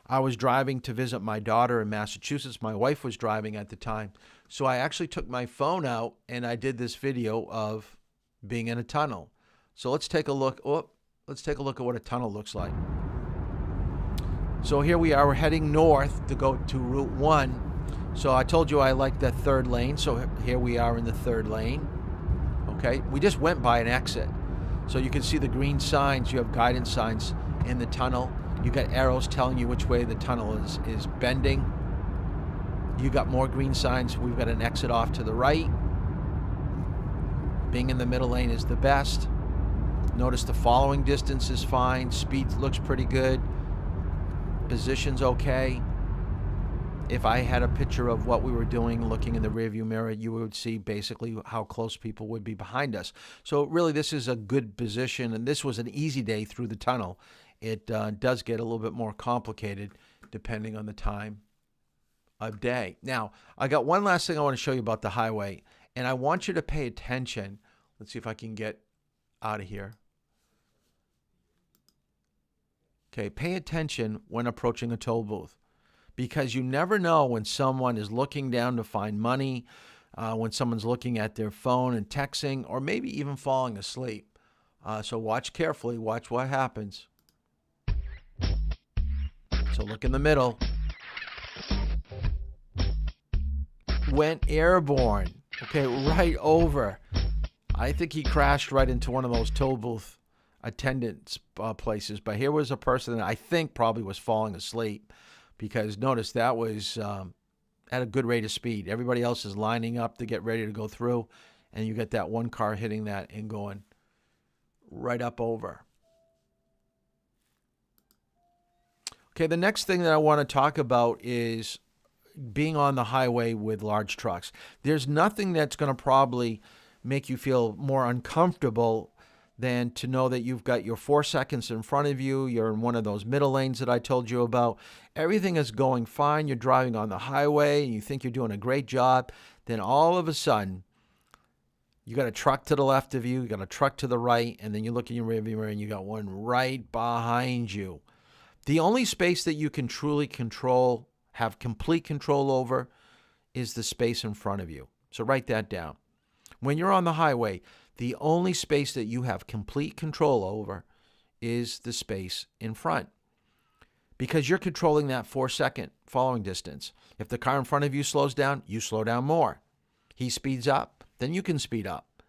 S1: I was driving to visit my daughter in Massachusetts. My wife was driving at the time. So I actually took my phone out and I did this video of being in a tunnel. So let's take a look. Let's take a look at what a tunnel looks like. So here we are. We're heading north to go to Route 1. So I told you I like the third lane. So here we are in the third lane. Okay. We just went by an exit. So you can see the green signs. You have guidance signs in the tunnel. You got arrows telling you which way the tunnel is bending. You got more green signs. We've got an exit off to the right. Being in the middle lane is the best. Notice the following distance is fine. Speed looks pretty good. Position's okay. If I had a picture of what we were doing looking in the rearview mirror, you would see basically how close people would be behind us. So really this is a good position, and this was an easy day through the tunnel. It does get a little bit more complicated depending on the time of day. Now, I got one last thing I want to show you about the highway, and I want you to pay attention. Let's see if I can get out of here. Okay, pay attention when approaching a toll booth, because you never know when someone is looking down to find money, when someone's looking at their phone and texting, or maybe even falling asleep. So watch carefully, watch what happens. So look in the middle. Went airborne. Okay, right over. I think he crashed right into one of those toll booth attendance places. But here was a person that I think probably was falling asleep, because notice that was at a good rate of speed. Everybody else is lining up to get ready to go through, and you get that one car hitting that and going right up over. Okay, the next thing that I want to talk about is being on the highway with large trucks. There's nothing that's going to probably make you feel more uncomfortable than to know that you've got your 4 seconds in front of you. You're in one of those middle lanes that I told you about. Everything is going fine. You're driving on the highway and you think you're doing a great job. Then all of a sudden, you got a truck to the left of you, you got a truck to the right, and then you look in your rearview mirror and you got one right behind you. The only space that you can truly control, have complete control over, is the space in front of you. So write that down. When you're on the highway, the only space that you have complete control over is the space in front, because you're controlling that 4-second following distance. If the car in front of you slows down, you slow down more. He speeds up, then you can speed up.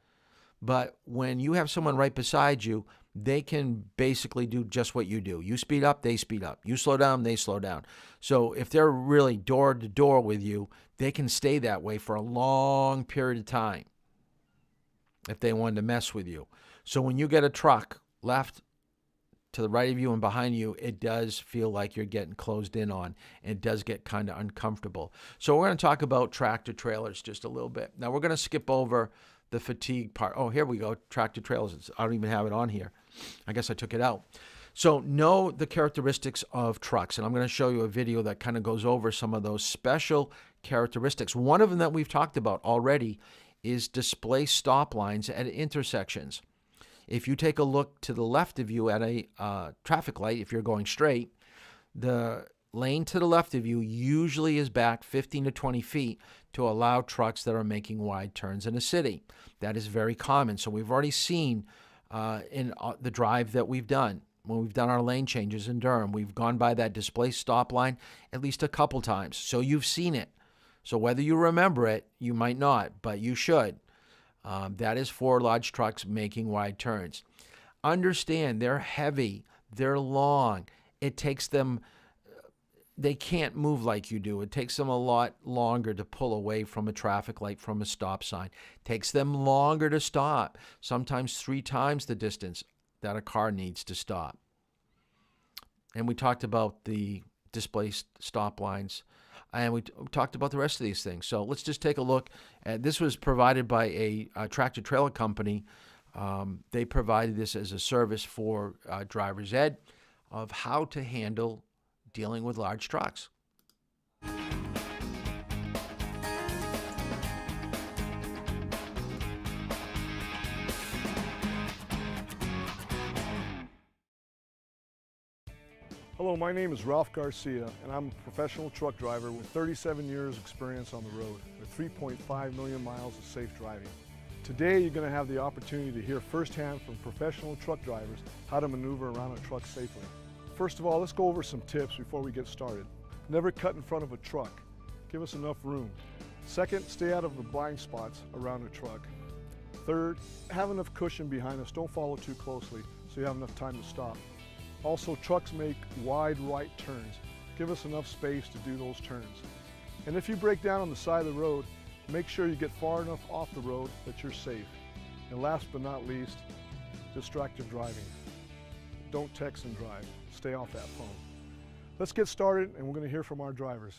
S1: But when you have someone right beside you, they can basically do just what you do. You speed up, they speed up. You slow down, they slow down. So if they're really door to door with you, they can stay that way for a long period of time if they wanted to mess with you. So when you get a truck left to the right of you and behind you, it does feel like you're getting closed in on. And it does get kind of uncomfortable. So we're going to talk about tractor trailers just a little bit. Now we're going to skip over the fatigue part. Oh, here we go. Tractor trailers. I don't even have it on here. I guess I took it out. So know the characteristics of trucks. And I'm going to show you a video that kind of goes over some of those special characteristics. One of them that we've talked about already is display stop lines at intersections. If you take a look to the left of you at a traffic light, if you're going straight, the lane to the left of you usually is back 15 to 20 feet to allow trucks that are making wide turns in a city. That is very common. So we've already seen in the drive that we've done, when we've done our lane changes in Durham, we've gone by that display stop line at least a couple times. So you've seen it. So whether you remember it, you might not, but you should. That is for large trucks making wide turns. Understand, they're heavy, they're long. It takes them, they can't move like you do. It takes them a lot longer to pull away from a traffic light, from a stop sign. It takes them longer to stop, sometimes 3 times the distance that a car needs to stop. And we talked about the display stop lines. And we talked about the rest of these things. So let's just take a look. This was provided by a tractor trailer company. They provided this as a service for driver's ed of how to handle dealing with large trucks.
S10: Hello, my name is Ralph Garcia, and I'm a professional truck driver with 37 years experience on the road with 3.5 million miles of safe driving. Today, you're going to have the opportunity to hear firsthand from professional truck drivers how to maneuver around a truck safely. First of all, let's go over some tips before we get started. Never cut in front of a truck. Give us enough room. Second, stay out of the blind spots around a truck. Third, have enough cushion behind us. Don't follow too closely so you have enough time to stop. Also, trucks make wide right turns. Give us enough space to do those turns. And if you break down on the side of the road, make sure you get far enough off the road that you're safe. And last but not least, distracted driving. Don't text and drive. Stay off that phone. Let's get started, and we're going to hear from our drivers.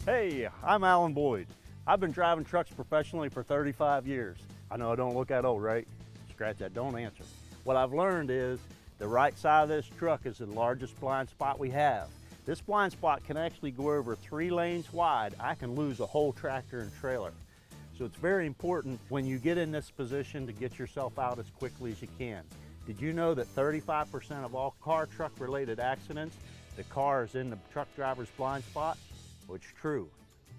S11: Hey, I'm Alan Boyd. I've been driving trucks professionally for 35 years. I know I don't look that old, right? Scratch that, don't answer. What I've learned is the right side of this truck is the largest blind spot we have. This blind spot can actually go over 3 lanes wide. I can lose a whole tractor and trailer. So it's very important when you get in this position to get yourself out as quickly as you can. Did you know that 35% of all car-truck related accidents, the car is in the truck driver's blind spot? Well, it's true.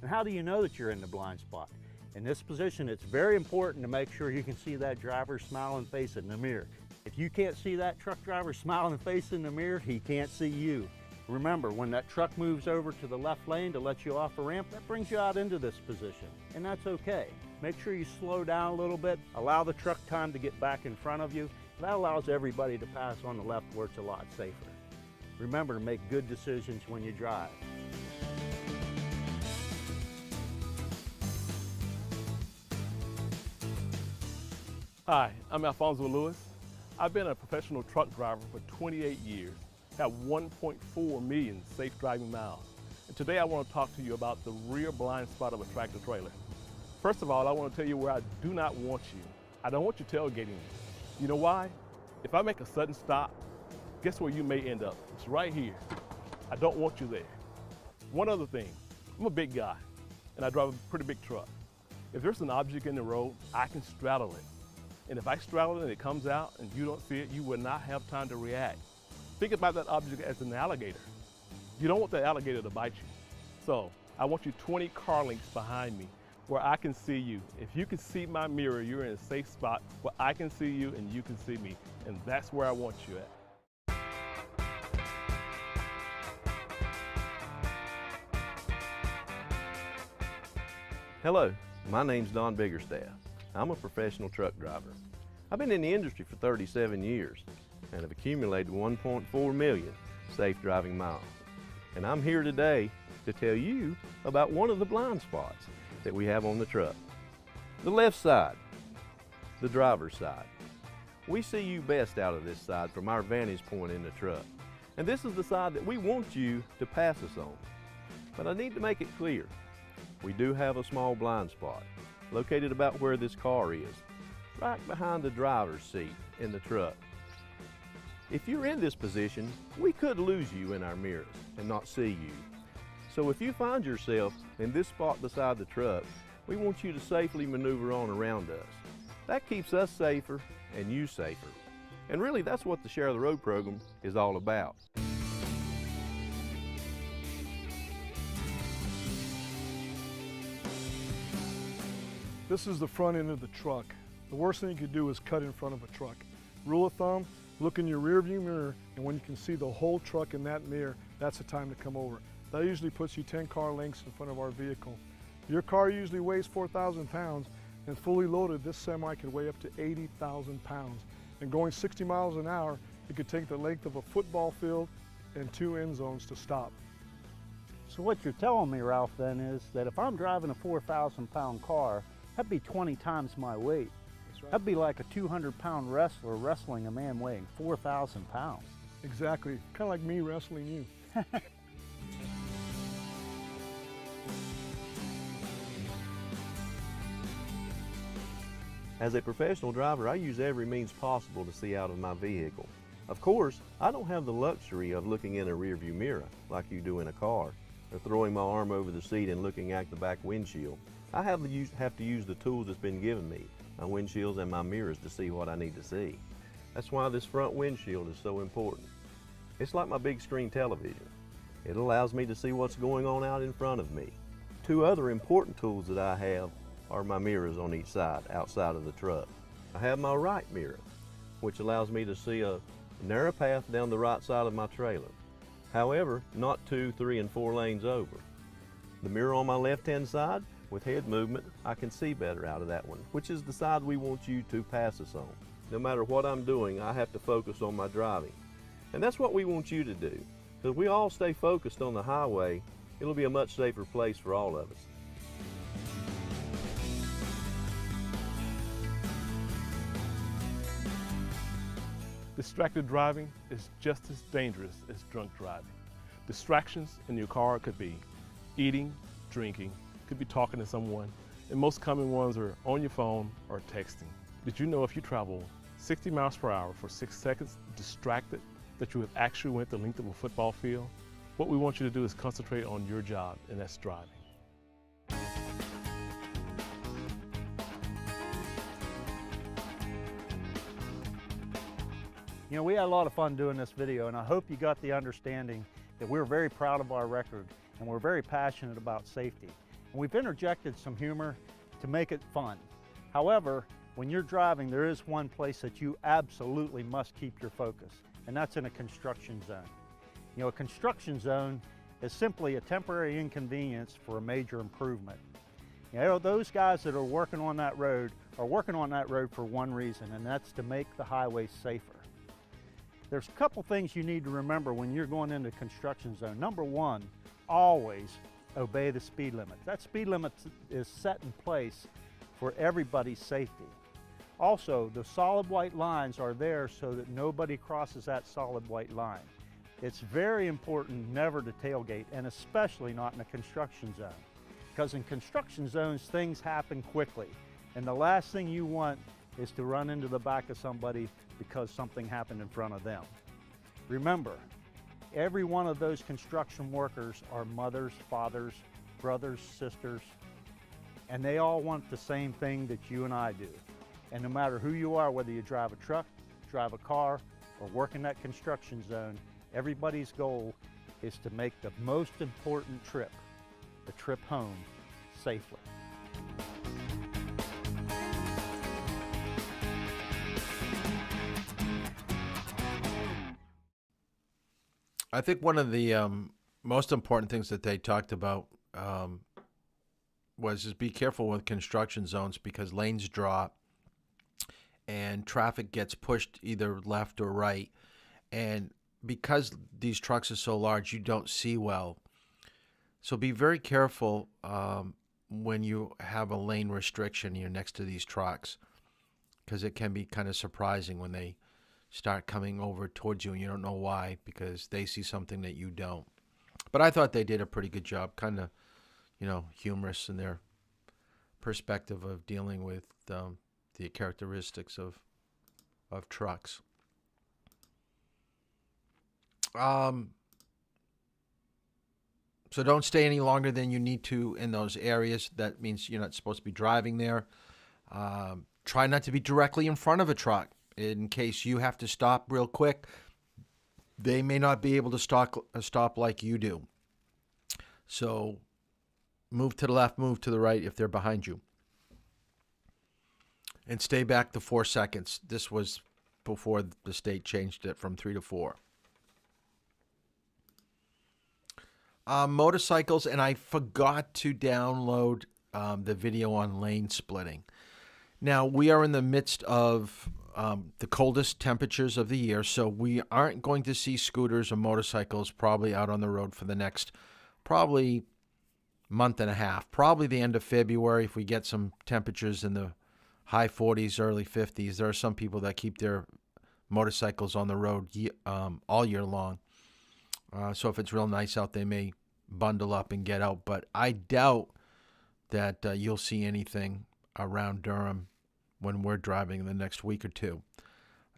S11: And how do you know that you're in the blind spot? In this position, it's very important to make sure you can see that driver's smiling face in the mirror. If you can't see that truck driver's smiling face in the mirror, he can't see you. Remember, when that truck moves over to the left lane to let you off a ramp, that brings you out into this position, and that's okay. Make sure you slow down a little bit, allow the truck time to get back in front of you. That allows everybody to pass on the left where it's a lot safer. Remember to make good decisions when you drive.
S12: Hi, I'm Alfonso Lewis. I've been a professional truck driver for 28 years, have 1.4 million safe driving miles. and today I want to talk to you about the rear blind spot of a tractor trailer. First of all, I want to tell you where I do not want you. I don't want you tailgating me. You know why? If I make a sudden stop, guess where you may end up? It's right here. I don't want you there. One other thing, I'm a big guy, and I drive a pretty big truck. If there's an object in the road, I can straddle it. And if I straddle it and it comes out and you don't see it, you will not have time to react. Think about that object as an alligator. You don't want the alligator to bite you. So I want you 20 car lengths behind me where I can see you. If you can see my mirror, you're in a safe spot where I can see you and you can see me. And that's where I want you at.
S13: Hello, my name's Don Biggerstaff. I'm a professional truck driver. I've been in the industry for 37 years and have accumulated 1.4 million safe driving miles. And I'm here today to tell you about one of the blind spots that we have on the truck. The left side, the driver's side. We see you best out of this side from our vantage point in the truck. And this is the side that we want you to pass us on. But I need to make it clear. We do have a small blind spot located about where this car is, right behind the driver's seat in the truck. If you're in this position, we could lose you in our mirrors and not see you. So if you find yourself in this spot beside the truck, we want you to safely maneuver on around us. That keeps us safer and you safer. And really, that's what the Share the Road program is all about.
S10: This is the front end of the truck. The worst thing you could do is cut in front of a truck. Rule of thumb, look in your rear view mirror, and when you can see the whole truck in that mirror, that's the time to come over. That usually puts you 10 car lengths in front of our vehicle. Your car usually weighs 4,000 pounds, and fully loaded, this semi could weigh up to 80,000 pounds. And going 60 miles an hour, it could take the length of a football field and 2 end zones to stop.
S11: So what you're telling me, Ralph, then is that if I'm driving a 4,000 pound car, that'd be 20 times my weight.
S10: That's right.
S11: That'd be like a 200-pound wrestler wrestling a man weighing 4,000 pounds.
S10: Exactly, kind of like me wrestling you.
S13: As a professional driver, I use every means possible to see out of my vehicle. Of course, I don't have the luxury of looking in a rearview mirror like you do in a car, or throwing my arm over the seat and looking at the back windshield. I have to use the tools that's been given me, my windshields and my mirrors, to see what I need to see. That's why this front windshield is so important. It's like my big screen television. It allows me to see what's going on out in front of me. 2 other important tools that I have are my mirrors on each side, outside of the truck. I have my right mirror, which allows me to see a narrow path down the right side of my trailer. However, not 2, 3, and 4 lanes over. The mirror on my left-hand side, with head movement, I can see better out of that one, which is the side we want you to pass us on. No matter what I'm doing, I have to focus on my driving. And that's what we want you to do. If we all stay focused on the highway, it'll be a much safer place for all of us.
S12: Distracted driving is just as dangerous as drunk driving. Distractions in your car could be eating, drinking, could be talking to someone, and most common ones are on your phone or texting. Did you know if you travel 60 miles per hour for 6 seconds distracted, that you have actually went the length of a football field? What we want you to do is concentrate on your job, and that's driving.
S11: You know, we had a lot of fun doing this video, and I hope you got the understanding that we're very proud of our record and we're very passionate about safety. And we've interjected some humor to make it fun. However, when you're driving, there is one place that you absolutely must keep your focus, and that's in a construction zone. You know, a construction zone is simply a temporary inconvenience for a major improvement. You know, those guys that are working on that road are working on that road for one reason, and that's to make the highway safer. There's a couple things you need to remember when you're going into a construction zone. Number one, always obey the speed limit. That speed limit is set in place for everybody's safety. Also, the solid white lines are there so that nobody crosses that solid white line. It's very important never to tailgate, and especially not in a construction zone. Because in construction zones, things happen quickly. And the last thing you want is to run into the back of somebody because something happened in front of them. Remember, every one of those construction workers are mothers, fathers, brothers, sisters, and they all want the same thing that you and I do. And no matter who you are, whether you drive a truck, drive a car, or work in that construction zone, everybody's goal is to make the most important trip, the trip home, safely.
S1: I think one of the most important things that they talked about was just be careful with construction zones because lanes drop and traffic gets pushed either left or right. And because these trucks are so large, you don't see well. So be very careful when you have a lane restriction here next to these trucks, because it can be kind of surprising when they start coming over towards you and you don't know why, because they see something that you don't. But I thought they did a pretty good job, kind of, humorous in their perspective of dealing with the characteristics of trucks. So don't stay any longer than you need to in those areas. That means you're not supposed to be driving there. Try not to be directly in front of a truck in case you have to stop real quick. They may not be able to stop like you do. So move to the left, move to the right if they're behind you. And stay back to 4 seconds. This was before the state changed it from 3 to 4. Motorcycles, and I forgot to download the video on lane splitting. Now, we are in the midst of the coldest temperatures of the year, so we aren't going to see scooters or motorcycles probably out on the road for the next probably month and a half, probably the end of February if we get some temperatures in the high 40s, early 50s. There are some people that keep their motorcycles on the road all year long. So if it's real nice out, they may bundle up and get out. But I doubt that you'll see anything around Durham when we're driving in the next week or two.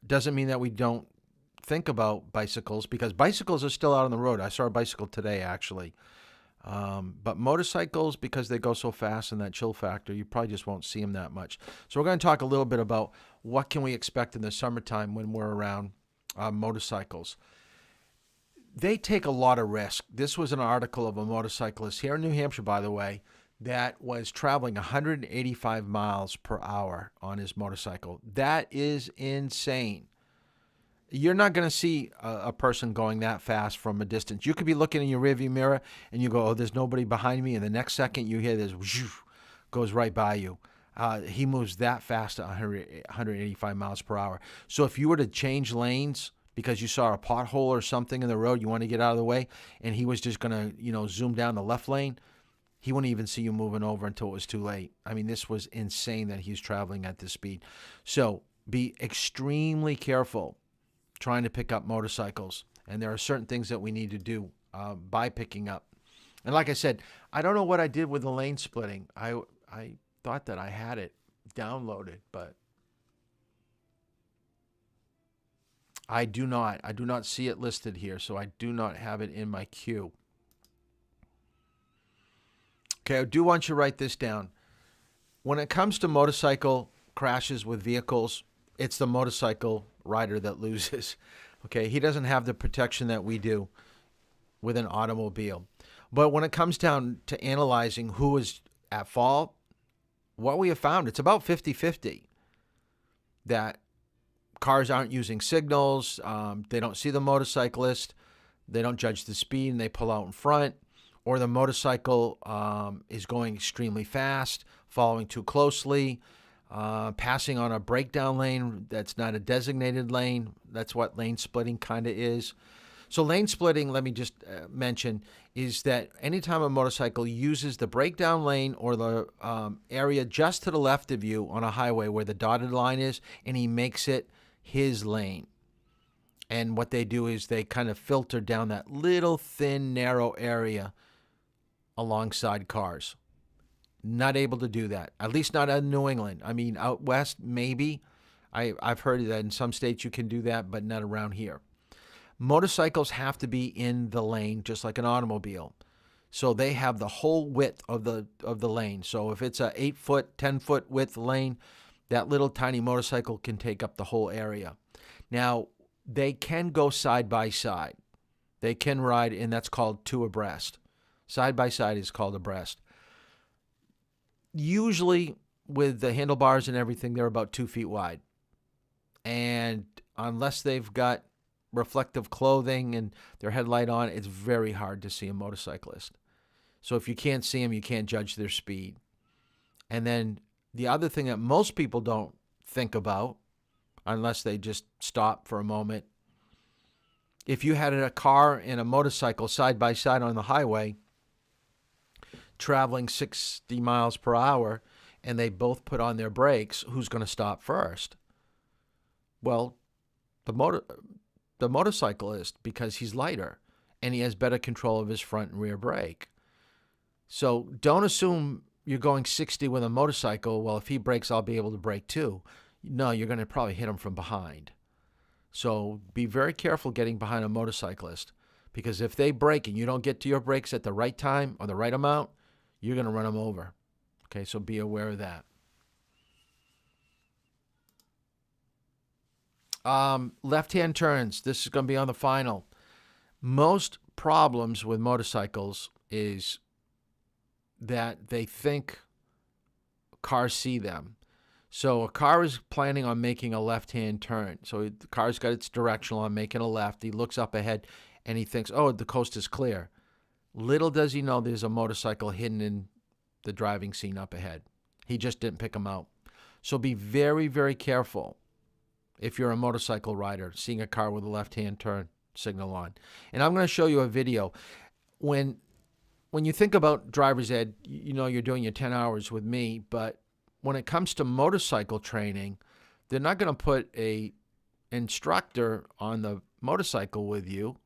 S1: Doesn't mean that we don't think about bicycles, because bicycles are still out on the road. I saw a bicycle today, actually. But motorcycles, because they go so fast and that chill factor, you probably just won't see them that much. So we're going to talk a little bit about what can we expect in the summertime when we're around motorcycles. They take a lot of risk. This was an article of a motorcyclist here in New Hampshire, by the way, that was traveling 185 miles per hour on his motorcycle. That is insane. You're not going to see a person going that fast from a distance. You could be looking in your rearview mirror and you go, oh, there's nobody behind me. And the next second you hear this, goes right by you. He moves that fast at 185 miles per hour. So if you were to change lanes because you saw a pothole or something in the road, you want to get out of the way, and he was just going to, zoom down the left lane, he wouldn't even see you moving over until it was too late. I mean, this was insane that he's traveling at this speed. So be extremely careful trying to pick up motorcycles. And there are certain things that we need to do by picking up. And like I said, I don't know what I did with the lane splitting. I thought that I had it downloaded, but I do not. I do not see it listed here, so I do not have it in my queue. Okay, I do want you to write this down. When it comes to motorcycle crashes with vehicles, it's the motorcycle rider that loses. Okay, he doesn't have the protection that we do with an automobile. But when it comes down to analyzing who is at fault, what we have found, it's about 50-50. That cars aren't using signals, they don't see the motorcyclist, they don't judge the speed, and they pull out in front, or the motorcycle is going extremely fast, following too closely, passing on a breakdown lane that's not a designated lane. That's what lane splitting kind of is. So lane splitting, let me just mention, is that anytime a motorcycle uses the breakdown lane or the area just to the left of you on a highway where the dotted line is, and he makes it his lane. And what they do is they kind of filter down that little thin, narrow area alongside cars. Not able to do that, at least not in New England. I mean, out west, maybe. I've heard that in some states you can do that, but not around here. Motorcycles have to be in the lane just like an automobile. So they have the whole width of the lane. So if it's a 8-foot, 10-foot width lane, that little tiny motorcycle can take up the whole area. Now, they can go side by side. They can ride, and that's called two abreast. Side by side is called abreast. Usually, with the handlebars and everything, they're about 2 feet wide. And unless they've got reflective clothing and their headlight on, it's very hard to see a motorcyclist. So if you can't see them, you can't judge their speed. And then the other thing that most people don't think about, unless they just stop for a moment, if you had a car and a motorcycle side by side on the highway, traveling 60 miles per hour, and they both put on their brakes, who's going to stop first? Well, the motorcyclist, because he's lighter and he has better control of his front and rear brake. So don't assume you're going 60 with a motorcycle. Well, if he brakes, I'll be able to brake too. No, you're going to probably hit him from behind. So be very careful getting behind a motorcyclist, because if they brake and you don't get to your brakes at the right time or the right amount, you're going to run them over. Okay, so be aware of that. Left-hand turns. This is going to be on the final. Most problems with motorcycles is that they think cars see them. So a car is planning on making a left-hand turn. So the car's got its directional on making a left. He looks up ahead and he thinks, oh, the coast is clear. Little does he know there's a motorcycle hidden in the driving scene up ahead. He just didn't pick him out. So be very, very careful if you're a motorcycle rider, seeing a car with a left-hand turn signal on. And I'm going to show you a video. When you think about driver's ed, you know you're doing your 10 hours with me, but when it comes to motorcycle training, they're not going to put a instructor on the motorcycle with you.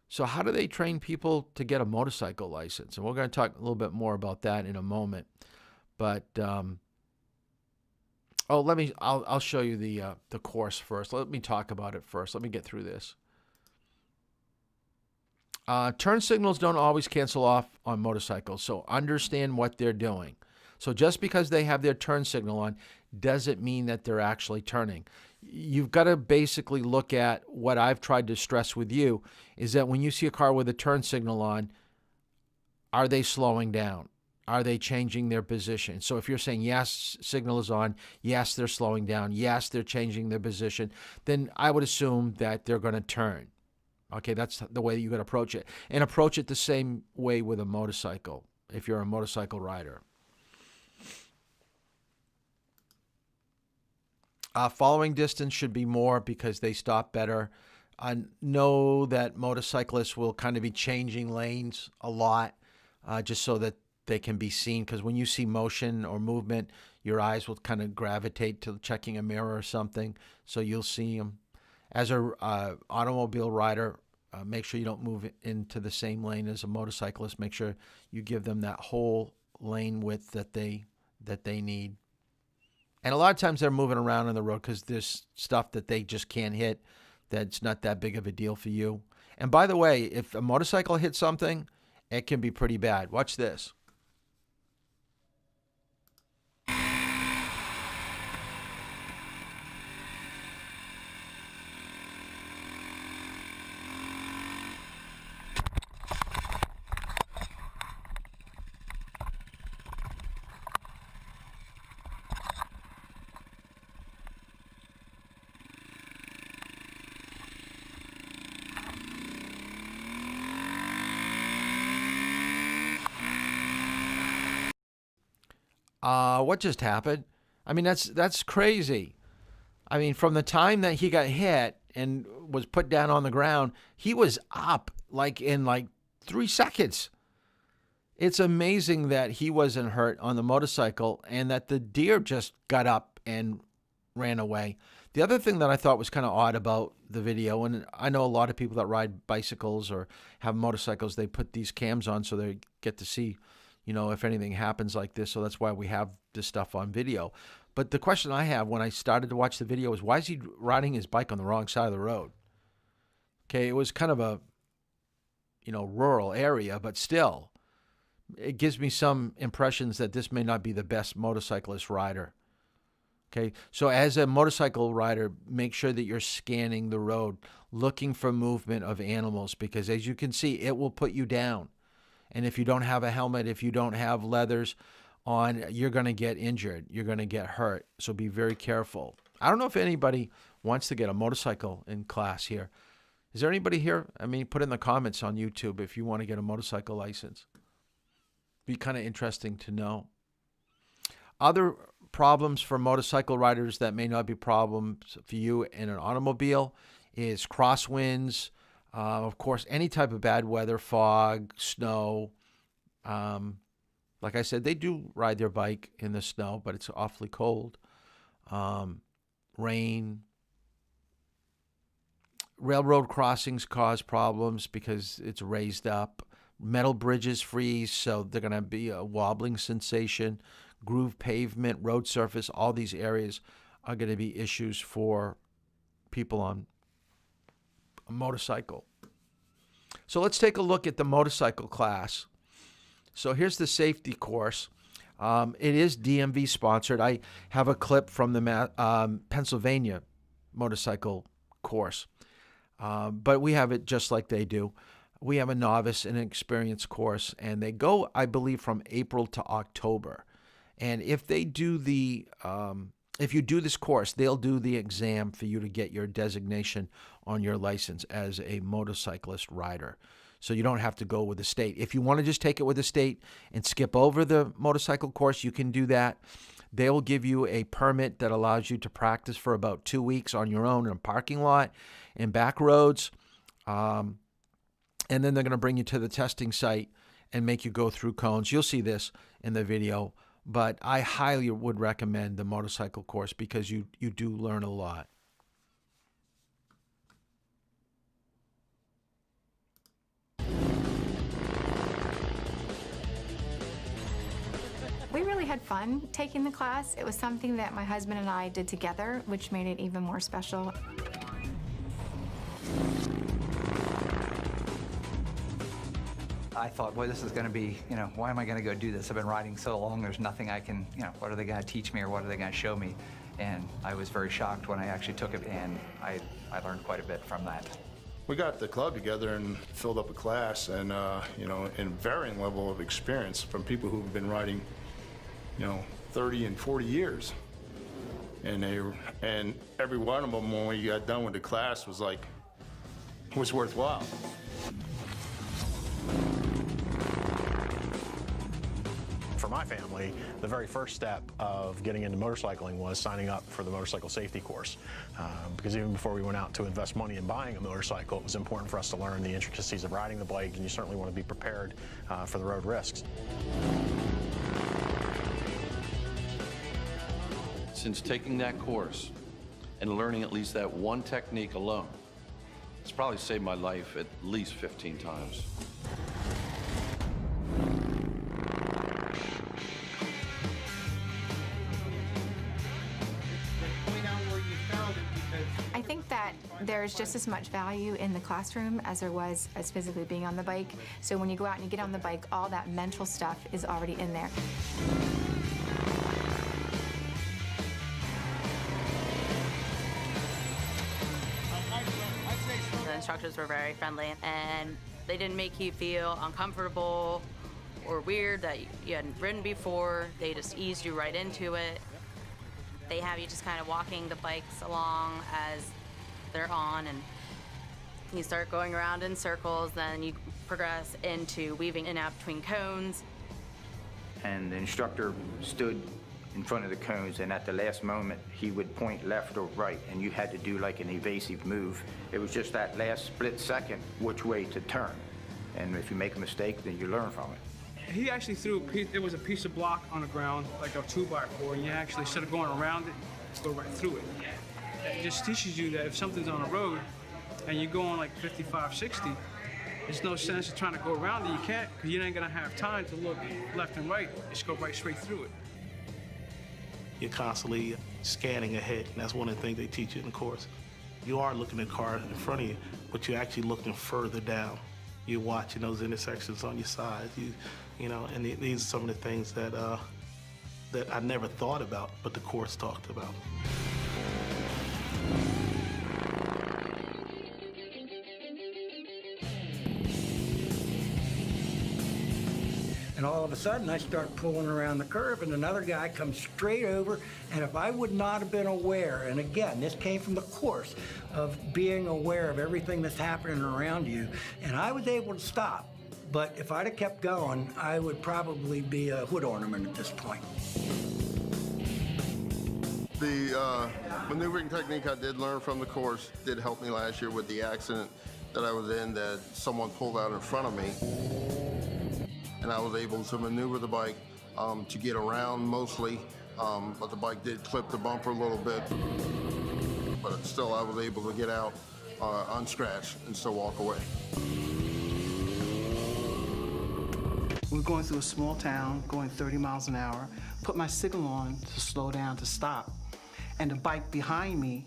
S1: So how do they train people to get a motorcycle license? And we're going to talk a little bit more about that in a moment. But I'll show you the course first. Let me talk about it first. Let me get through this. Turn signals don't always cancel off on motorcycles, so understand what they're doing. So just because they have their turn signal on doesn't mean that they're actually turning. You've got to basically look at what I've tried to stress with you, is that when you see a car with a turn signal on, are they slowing down? Are they changing their position? So if you're saying, yes, signal is on, yes, they're slowing down, yes, they're changing their position, then I would assume that they're going to turn. Okay, that's the way you got to approach it. And approach it the same way with a motorcycle, if you're a motorcycle rider. Following distance should be more because they stop better. I know that motorcyclists will kind of be changing lanes a lot just so that they can be seen, because when you see motion or movement, your eyes will kind of gravitate to checking a mirror or something, so you'll see them. As a automobile rider, make sure you don't move into the same lane as a motorcyclist. Make sure you give them that whole lane width that they need. And a lot of times they're moving around on the road because there's stuff that they just can't hit that's not that big of a deal for you. And by the way, if a motorcycle hits something, it can be pretty bad. Watch this. What just happened? I mean, that's crazy. I mean, from the time that he got hit and was put down on the ground, he was up in 3 seconds. It's amazing that he wasn't hurt on the motorcycle and that the deer just got up and ran away. The other thing that I thought was kind of odd about the video, and I know a lot of people that ride bicycles or have motorcycles, they put these cams on so they get to see, if anything happens like this. So that's why we have this stuff on video. But the question I have when I started to watch the video is, why is he riding his bike on the wrong side of the road? Okay, it was kind of a, rural area, but still, it gives me some impressions that this may not be the best motorcyclist rider. Okay, so as a motorcycle rider, make sure that you're scanning the road, looking for movement of animals, because as you can see, it will put you down. And if you don't have a helmet, if you don't have leathers on, you're going to get injured. You're going to get hurt. So be very careful. I don't know if anybody wants to get a motorcycle in class here. Is there anybody here? I mean, put in the comments on YouTube if you want to get a motorcycle license. Be kind of interesting to know. Other problems for motorcycle riders that may not be problems for you in an automobile is crosswinds, of course, any type of bad weather, fog, snow. Like I said, they do ride their bike in the snow, but it's awfully cold. Rain. Railroad crossings cause problems because it's raised up. Metal bridges freeze, so they're going to be a wobbling sensation. Groove pavement, road surface, all these areas are going to be issues for people on a motorcycle. So let's take a look at the motorcycle class. So here's the safety course. It is DMV sponsored. I have a clip from the Pennsylvania motorcycle course, but we have it just like they do. We have a novice and an experienced course, and they go, I believe, from April to October. And if they do if you do this course, they'll do the exam for you to get your designation on your license as a motorcyclist rider. So you don't have to go with the state. If you want to just take it with the state and skip over the motorcycle course, you can do that. They will give you a permit that allows you to practice for about 2 weeks on your own in a parking lot and back roads. And then they're going to bring you to the testing site and make you go through cones. You'll see this in the video, but I highly would recommend the motorcycle course because you do learn a lot.
S14: We really had fun taking the class. It was something that my husband and I did together, which made it even more special.
S15: I thought, boy, this is going to be, why am I going to go do this? I've been riding so long, there's nothing I can, what are they going to teach me or what are they going to show me? And I was very shocked when I actually took it, and I learned quite a bit from that.
S16: We got the club together and filled up a class, and, in varying level of experience from people who've been riding, 30 and 40 years. And every one of them, when we got done with the class, was worthwhile.
S17: For my family, the very first step of getting into motorcycling was signing up for the motorcycle safety course. Because even before we went out to invest money in buying a motorcycle, it was important for us to learn the intricacies of riding the bike, and you certainly want to be prepared for the road risks.
S18: Since taking that course and learning at least that one technique alone, it's probably saved my life at least 15 times.
S14: I think that there's just as much value in the classroom as there was as physically being on the bike. So when you go out and you get on the bike, all that mental stuff is already in there.
S19: The instructors were very friendly, and they didn't make you feel uncomfortable or weird that you hadn't ridden before. They just eased you right into it. They have you just kind of walking the bikes along as they're on, and you start going around in circles, then you progress into weaving in and out between cones.
S20: And the instructor stood in front of the cones, and at the last moment, he would point left or right, and you had to do like an evasive move. It was just that last split second which way to turn. And if you make a mistake, then you learn from it.
S21: He actually threw it was a piece of block on the ground, like a 2x4, and you actually, instead of going around it, go right through it. It just teaches you that if something's on the road and you're going like 55, 60, there's no sense of trying to go around it. You can't, because you ain't gonna have time to look left and right. Just go right straight through it.
S4: You're constantly scanning ahead, and that's one of the things they teach you in the course. You are looking at the car in front of you, but you're actually looking further down. You're watching those intersections on your side. You know, and these are some of the things that I never thought about, but the course talked about.
S22: And all of a sudden, I start pulling around the curve, and another guy comes straight over. And if I would not have been aware, and again, this came from the course of being aware of everything that's happening around you, and I was able to stop. But if I'd have kept going, I would probably be a wood ornament at this point.
S23: The maneuvering technique I did learn from the course did help me last year with the accident that I was in, that someone pulled out in front of me. And I was able to maneuver the bike to get around mostly, but the bike did clip the bumper a little bit. But still, I was able to get out unscratched and still walk away.
S24: We were going through a small town, going 30 miles an hour, put my signal on to slow down, to stop, and the bike behind me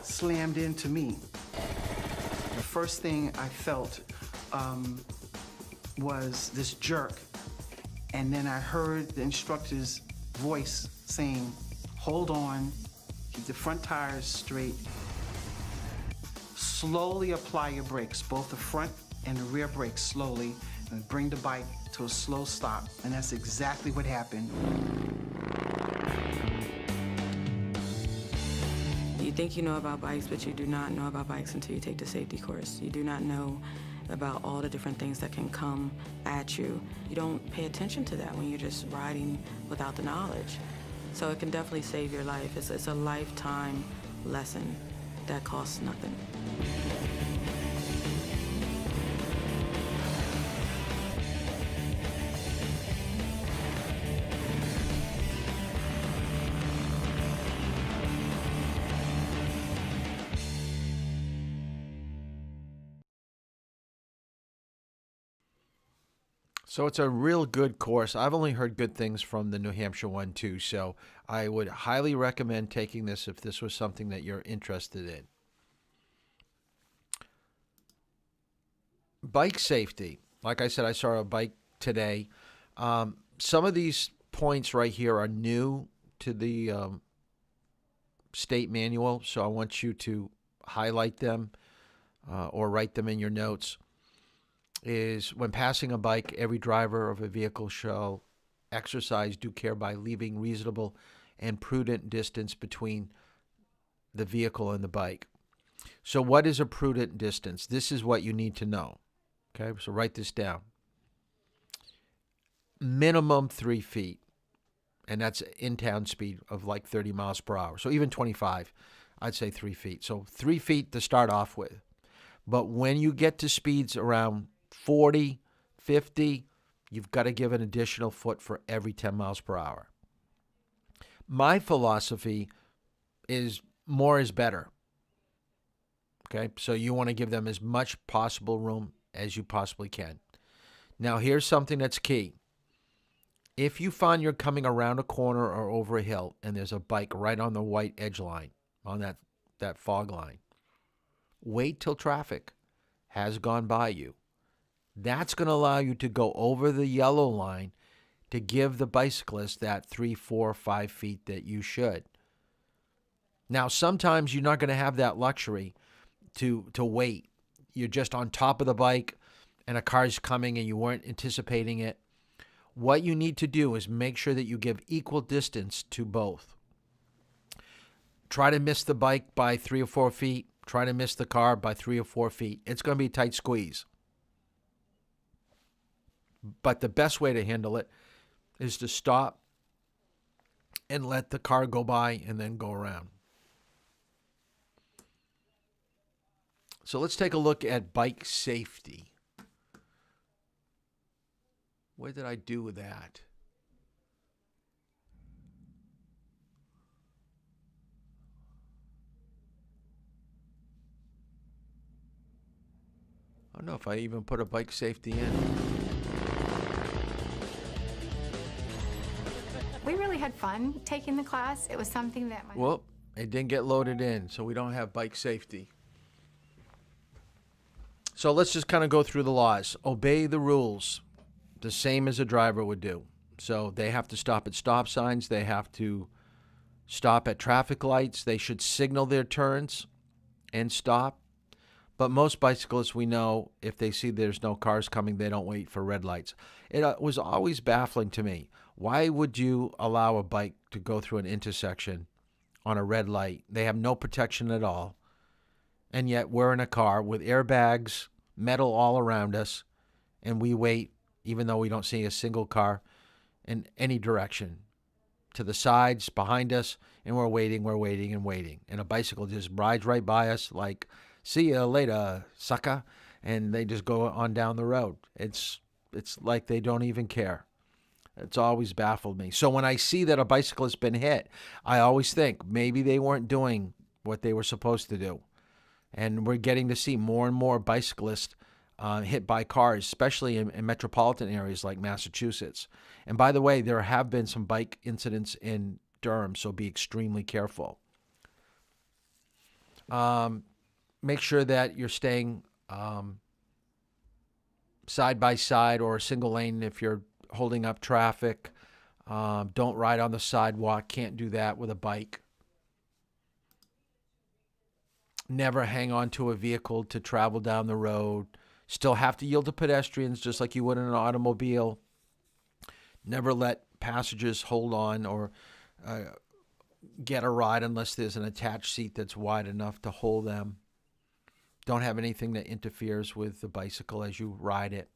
S24: slammed into me. The first thing I felt was this jerk, and then I heard the instructor's voice saying, hold on, keep the front tires straight, slowly apply your brakes, both the front and the rear brakes slowly, and bring the bike to a slow stop. And that's exactly what happened.
S25: You think you know about bikes, but you do not know about bikes until you take the safety course. You do not know about all the different things that can come at you. You don't pay attention to that when you're just riding without the knowledge. So it can definitely save your life. It's a lifetime lesson that costs nothing.
S1: So it's a real good course. I've only heard good things from the New Hampshire one too, so I would highly recommend taking this if this was something that you're interested in. Bike safety. Like I said, I saw a bike today. Some of these points right here are new to the state manual, so I want you to highlight them or write them in your notes. Is when passing a bike, every driver of a vehicle shall exercise due care by leaving reasonable and prudent distance between the vehicle and the bike. So what is a prudent distance? This is what you need to know. Okay, so write this down. Minimum 3 feet, and that's in-town speed of like 30 miles per hour. So even 25, I'd say 3 feet. So 3 feet to start off with. But when you get to speeds around 40, 50, you've got to give an additional foot for every 10 miles per hour. My philosophy is more is better. Okay, so you want to give them as much possible room as you possibly can. Now, here's something that's key. If you find you're coming around a corner or over a hill and there's a bike right on the white edge line, on that fog line, wait till traffic has gone by you. That's going to allow you to go over the yellow line to give the bicyclist that 3, 4, 5 feet that you should. Now, sometimes you're not going to have that luxury to wait. You're just on top of the bike and a car's coming and you weren't anticipating it. What you need to do is make sure that you give equal distance to both. Try to miss the bike by 3 or 4 feet. Try to miss the car by 3 or 4 feet. It's going to be a tight squeeze. But the best way to handle it is to stop and let the car go by and then go around. So let's take a look at bike safety. What did I do with that? I don't know if I even put a bike safety in.
S14: We really had fun taking the class. It was something that my
S1: Well, it didn't get loaded in, so we don't have bike safety. So let's just kind of go through the laws. Obey the rules, the same as a driver would do. So they have to stop at stop signs. They have to stop at traffic lights. They should signal their turns and stop. But most bicyclists, we know, if they see there's no cars coming, they don't wait for red lights. It was always baffling to me. Why would you allow a bike to go through an intersection on a red light? They have no protection at all. And yet we're in a car with airbags, metal all around us, and we wait, even though we don't see a single car in any direction, to the sides, behind us, and we're waiting, and waiting. And a bicycle just rides right by us like, see you later, sucker, and they just go on down the road. It's like they don't even care. It's always baffled me. So when I see that a bicyclist's been hit, I always think maybe they weren't doing what they were supposed to do. And we're getting to see more and more bicyclists hit by cars, especially in metropolitan areas like Massachusetts. And by the way, there have been some bike incidents in Durham, so be extremely careful. Make sure that you're staying side by side or a single lane if you're holding up traffic. Don't ride on the sidewalk. Can't do that with a bike. Never hang on to a vehicle to travel down the road. Still have to yield to pedestrians just like you would in an automobile. Never let passengers hold on or get a ride unless there's an attached seat that's wide enough to hold them. Don't have anything that interferes with the bicycle as you ride it.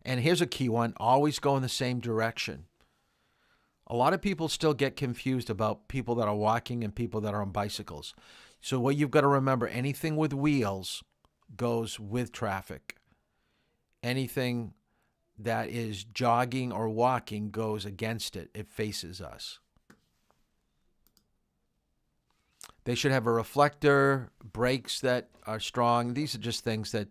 S1: And here's a key one. Always go in the same direction. A lot of people still get confused about people that are walking and people that are on bicycles. So what you've got to remember, anything with wheels goes with traffic. Anything that is jogging or walking goes against it. It faces us. They should have a reflector, brakes that are strong. These are just things that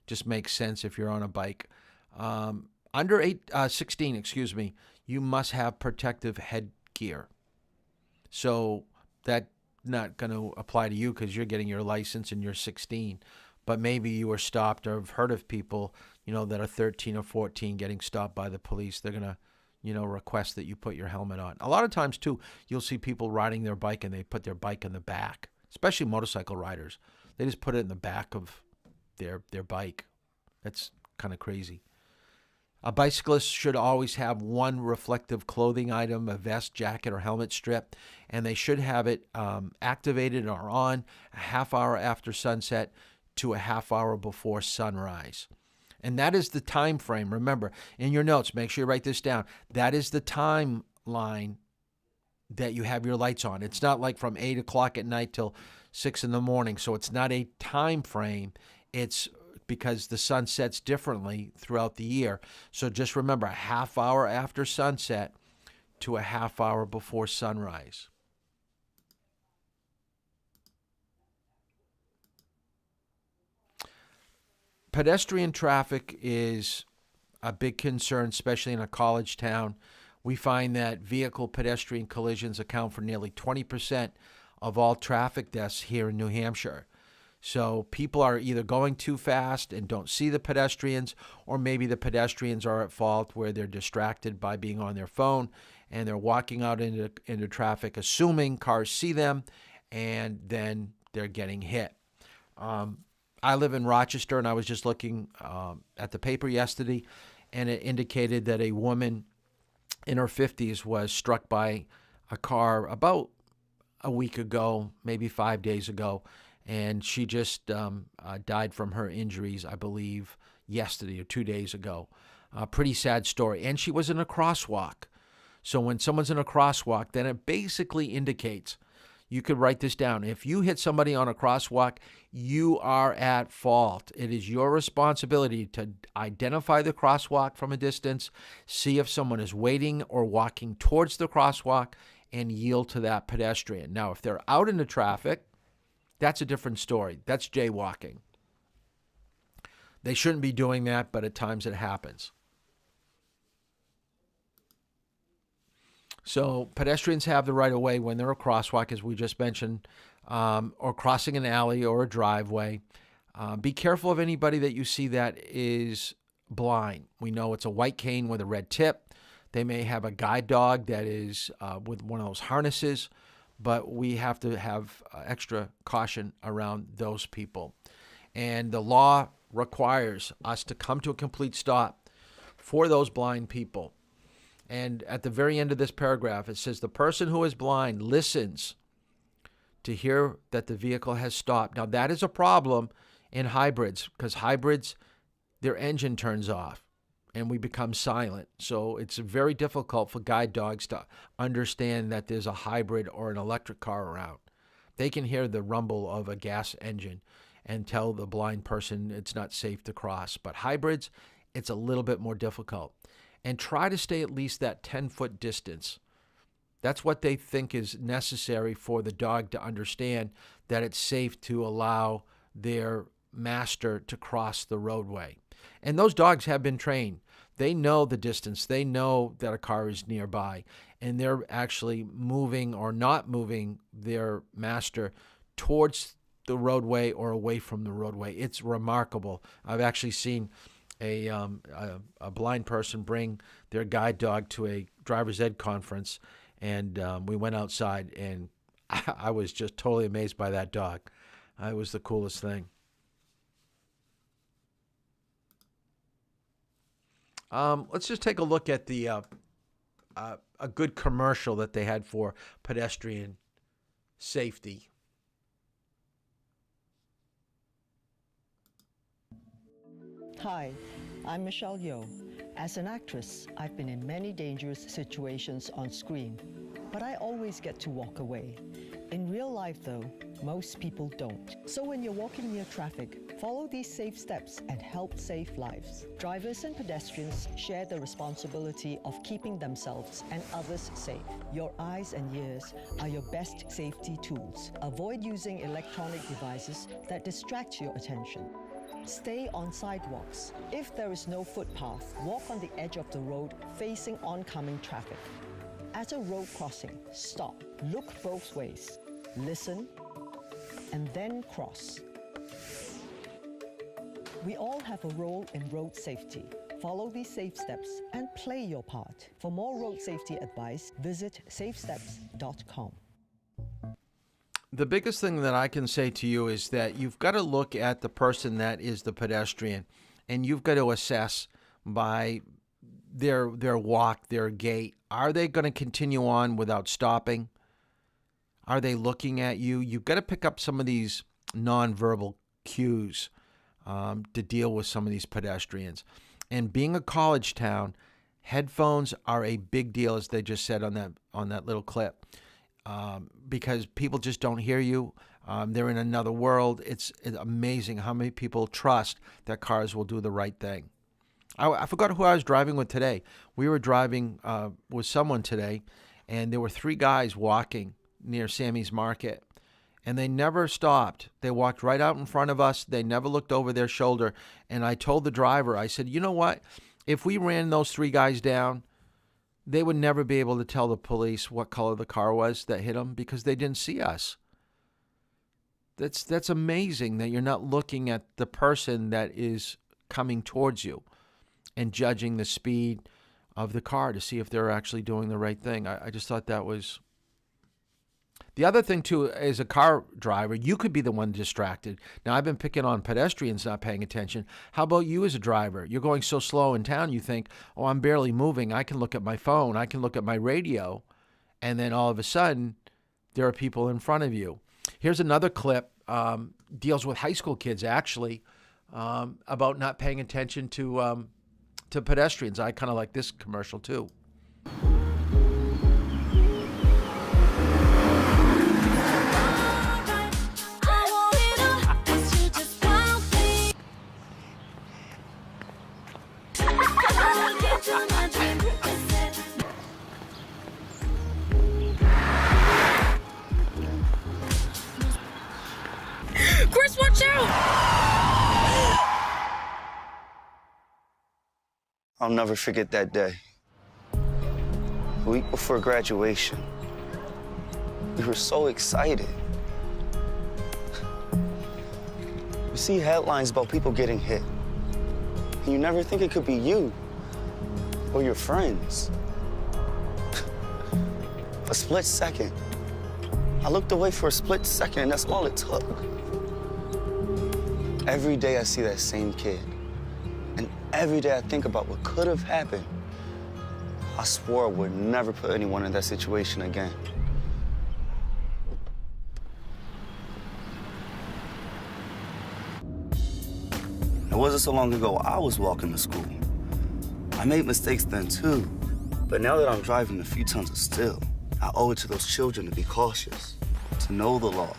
S1: just make sense if you're on a bike. Under 16, you must have protective headgear. So that's not going to apply to you because you're getting your license and you're 16. But maybe you were stopped, or have heard of people, that are 13 or 14 getting stopped by the police. They're going to, request that you put your helmet on. A lot of times, too, you'll see people riding their bike and they put their bike in the back, especially motorcycle riders. They just put it in the back of their bike. That's kind of crazy. A bicyclist should always have one reflective clothing item, a vest, jacket, or helmet strip, and they should have it activated or on a half hour after sunset to a half hour before sunrise. And that is the time frame. Remember, in your notes, make sure you write this down. That is the timeline that you have your lights on. It's not like from 8 o'clock at night till 6 in the morning. So it's not a time frame. It's because the sun sets differently throughout the year. So just remember, a half hour after sunset to a half hour before sunrise. Pedestrian traffic is a big concern, especially in a college town. We find that vehicle-pedestrian collisions account for nearly 20% of all traffic deaths here in New Hampshire. So people are either going too fast and don't see the pedestrians, or maybe the pedestrians are at fault where they're distracted by being on their phone and they're walking out into traffic, assuming cars see them, and then they're getting hit. I live in Rochester, and I was just looking at the paper yesterday, and it indicated that a woman in her 50s was struck by a car about a week ago, maybe 5 days ago, and she just died from her injuries, I believe, yesterday or 2 days ago. Pretty sad story. And she was in a crosswalk. So when someone's in a crosswalk, then it basically indicates, you could write this down, if you hit somebody on a crosswalk, you are at fault. It is your responsibility to identify the crosswalk from a distance, see if someone is waiting or walking towards the crosswalk, and yield to that pedestrian. Now, if they're out into traffic, that's a different story. That's jaywalking. They shouldn't be doing that, but at times it happens. So pedestrians have the right of way when they're a crosswalk, as we just mentioned, or crossing an alley or a driveway. Be careful of anybody that you see that is blind. We know it's a white cane with a red tip. They may have a guide dog that is with one of those harnesses, but we have to have extra caution around those people. And the law requires us to come to a complete stop for those blind people. And at the very end of this paragraph, it says the person who is blind listens to hear that the vehicle has stopped. Now, that is a problem in hybrids, because hybrids, their engine turns off and we become silent. So it's very difficult for guide dogs to understand that there's a hybrid or an electric car around. They can hear the rumble of a gas engine and tell the blind person it's not safe to cross. But hybrids, it's a little bit more difficult. And try to stay at least that 10-foot distance. That's what they think is necessary for the dog to understand that it's safe to allow their master to cross the roadway. And those dogs have been trained. They know the distance. They know that a car is nearby. And they're actually moving or not moving their master towards the roadway or away from the roadway. It's remarkable. I've actually seen a blind person bring their guide dog to a driver's ed conference, and we went outside, and I was just totally amazed by that dog. It was the coolest thing. Let's just take a look at the a good commercial that they had for pedestrian safety.
S2: Hi, I'm Michelle Yeoh. As an actress, I've been in many dangerous situations on screen, but I always get to walk away. In real life, though, most people don't. So when you're walking near traffic, follow these safe steps and help save lives. Drivers and pedestrians share the responsibility of keeping themselves and others safe. Your eyes and ears are your best safety tools. Avoid using electronic devices that distract your attention. Stay on sidewalks. If there is no footpath, walk on the edge of the road facing oncoming traffic. At a road crossing, stop, look both ways, listen, and then cross. We all have a role in road safety. Follow these safe steps and play your part. For more road safety advice, visit safesteps.com.
S1: The biggest thing that I can say to you is that you've got to look at the person that is the pedestrian, and you've got to assess by their walk, their gait. Are they going to continue on without stopping? Are they looking at you? You've got to pick up some of these nonverbal cues to deal with some of these pedestrians. And being a college town, headphones are a big deal, as they just said on that little clip. Because people just don't hear you. They're in another world. It's amazing how many people trust that cars will do the right thing. I forgot who I was driving with today. We were driving with someone today, and there were 3 guys walking near Sammy's Market, and they never stopped. They walked right out in front of us. They never looked over their shoulder. And I told the driver, I said, you know what? If we ran those 3 guys down, they would never be able to tell the police what color the car was that hit them because they didn't see us. That's amazing that you're not looking at the person that is coming towards you and judging the speed of the car to see if they're actually doing the right thing. I just thought that was... The other thing, too, as a car driver, you could be the one distracted. Now, I've been picking on pedestrians not paying attention. How about you as a driver? You're going so slow in town, you think, oh, I'm barely moving. I can look at my phone. I can look at my radio. And then all of a sudden, there are people in front of you. Here's another clip, deals with high school kids, actually, about not paying attention to pedestrians. I kind of like this commercial, too.
S3: Chris, watch out! I'll never forget that day. The week before graduation, we were so excited. You see headlines about people getting hit, and you never think it could be you or your friends. A split second. I looked away for a split second, and that's all it took. Every day I see that same kid, and every day I think about what could have happened. I swore I would never put anyone in that situation again. It wasn't so long ago I was walking to school. I made mistakes then too, but now that I'm driving a few tons of steel, I owe it to those children to be cautious, to know the law,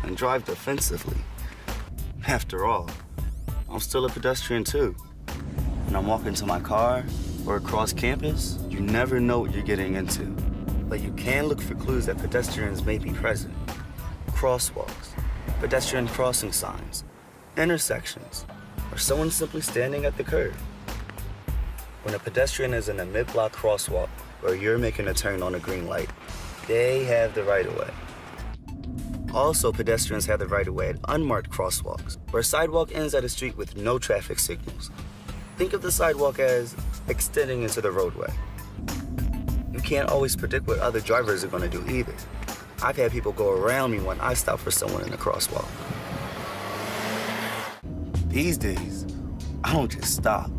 S3: and drive defensively. After all, I'm still a pedestrian too. When I'm walking to my car or across campus, you never know what you're getting into. But you can look for clues that pedestrians may be present. Crosswalks, pedestrian crossing signs, intersections, or someone simply standing at the curb. When a pedestrian is in a mid-block crosswalk or you're making a turn on a green light, they have the right of way. Also, pedestrians have the right of way at unmarked crosswalks, where a sidewalk ends at a street with no traffic signals. Think of the sidewalk as extending into the roadway. You can't always predict what other drivers are going to do either. I've had people go around me when I stop for someone in the crosswalk. These days, I don't just stop.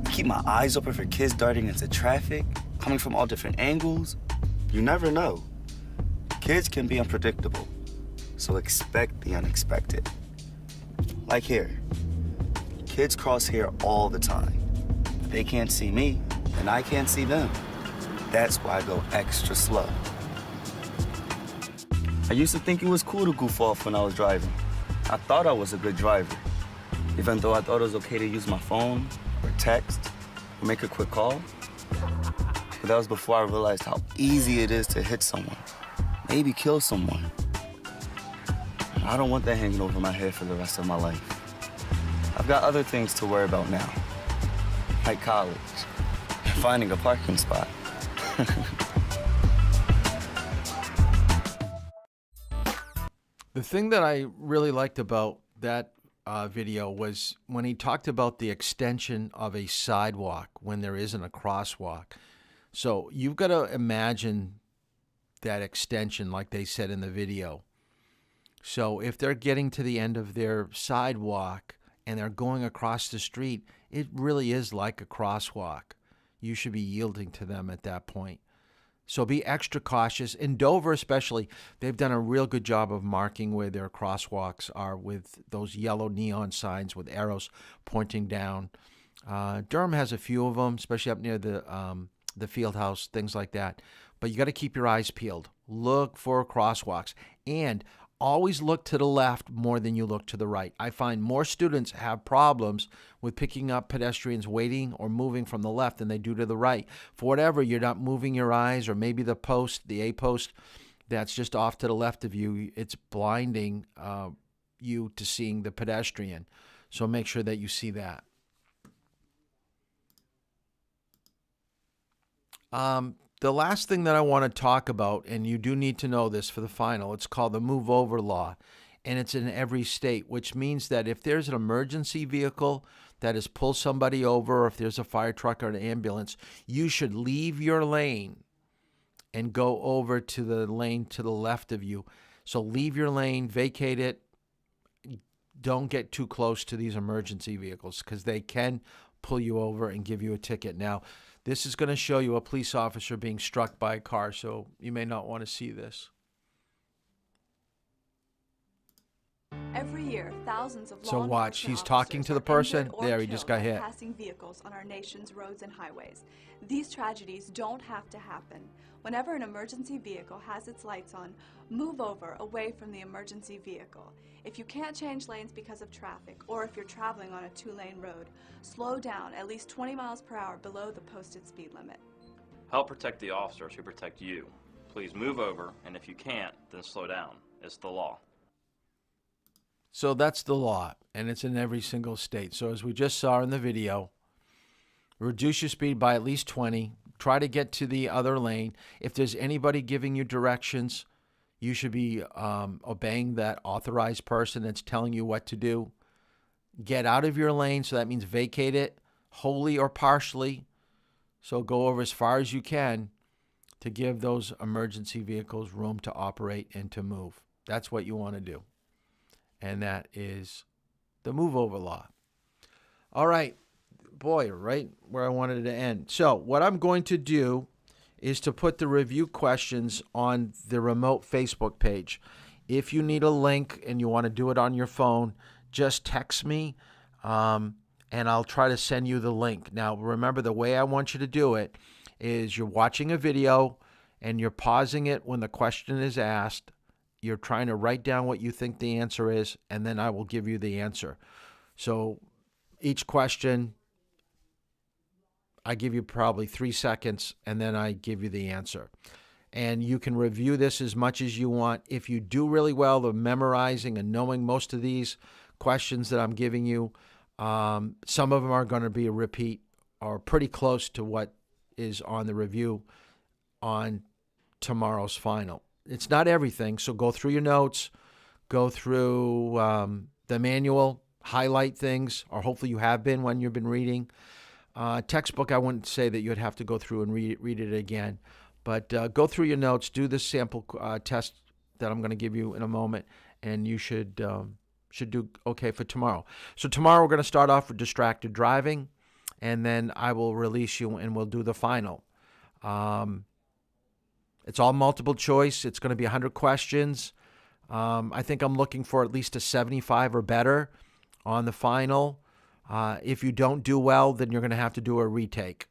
S3: I keep my eyes open for kids darting into traffic, coming from all different angles. You never know. Kids can be unpredictable, so expect the unexpected. Like here. Kids cross here all the time. They can't see me, and I can't see them. That's why I go extra slow. I used to think it was cool to goof off when I was driving. I thought I was a good driver, even though I thought it was okay to use my phone or text or make a quick call. But that was before I realized how easy it is to hit someone, maybe kill someone. I don't want that hanging over my head for the rest of my life. I've got other things to worry about now, like college, and finding a parking spot.
S1: The thing that I really liked about that video was when he talked about the extension of a sidewalk when there isn't a crosswalk. So you've got to imagine that extension like they said in the video. So if they're getting to the end of their sidewalk and they're going across the street, it really is like a crosswalk. You should be yielding to them at that point. So be extra cautious. In Dover especially, they've done a real good job of marking where their crosswalks are with those yellow neon signs with arrows pointing down. Durham has a few of them, especially up near the field house, things like that. But you got to keep your eyes peeled. Look for crosswalks. And always look to the left more than you look to the right. I find more students have problems with picking up pedestrians waiting or moving from the left than they do to the right. For whatever, you're not moving your eyes, or maybe the post, the A-post that's just off to the left of you, it's blinding you to seeing the pedestrian. So make sure that you see that. The last thing that I want to talk about, and you do need to know this for the final, it's called the move over law, and it's in every state, which means that if there's an emergency vehicle that has pulled somebody over, or if there's a fire truck or an ambulance, you should leave your lane and go over to the lane to the left of you. So leave your lane, vacate it. Don't get too close to these emergency vehicles because they can pull you over and give you a ticket. Now, this is going to show you a police officer being struck by a car, so you may not want to see this.
S5: Every year, thousands of
S1: So watch, he's talking to the person. There, he just got hit.
S5: Passing vehicles on our nation's roads and highways. These tragedies don't have to happen. Whenever an emergency vehicle has its lights on, move over away from the emergency vehicle. If you can't change lanes because of traffic, or if you're traveling on a 2-lane road, slow down at least 20 miles per hour below the posted speed limit.
S6: Help protect the officers who protect you. Please move over, and if you can't, then slow down. It's the law.
S1: So that's the law, and it's in every single state. So as we just saw in the video, Reduce your speed by at least 20. Try to get to the other lane. If there's anybody giving you directions, you should be obeying that authorized person that's telling you what to do. Get out of your lane, so that means vacate it wholly or partially. So go over as far as you can to give those emergency vehicles room to operate and to move. That's what you want to do. And that is the move over law. All right. Boy, right where I wanted to end. So what I'm going to do is to put the review questions on the remote Facebook page. If you need a link and you want to do it on your phone, just text me and I'll try to send you the link. Now, remember, the way I want you to do it is you're watching a video and you're pausing it when the question is asked. You're trying to write down what you think the answer is, and then I will give you the answer. So each question, I give you probably 3 seconds, and then I give you the answer. And you can review this as much as you want. If you do really well of memorizing and knowing most of these questions that I'm giving you, some of them are going to be a repeat or pretty close to what is on the review on tomorrow's final. It's not everything, so go through your notes, go through the manual, highlight things, or hopefully you have been when you've been reading. Textbook, I wouldn't say that you'd have to go through and read it again. But go through your notes, do this sample test that I'm going to give you in a moment, and you should do okay for tomorrow. So tomorrow we're going to start off with distracted driving, and then I will release you and we'll do the final. It's all multiple choice. It's going to be 100 questions. I think I'm looking for at least a 75 or better on the final. If you don't do well, then you're going to have to do a retake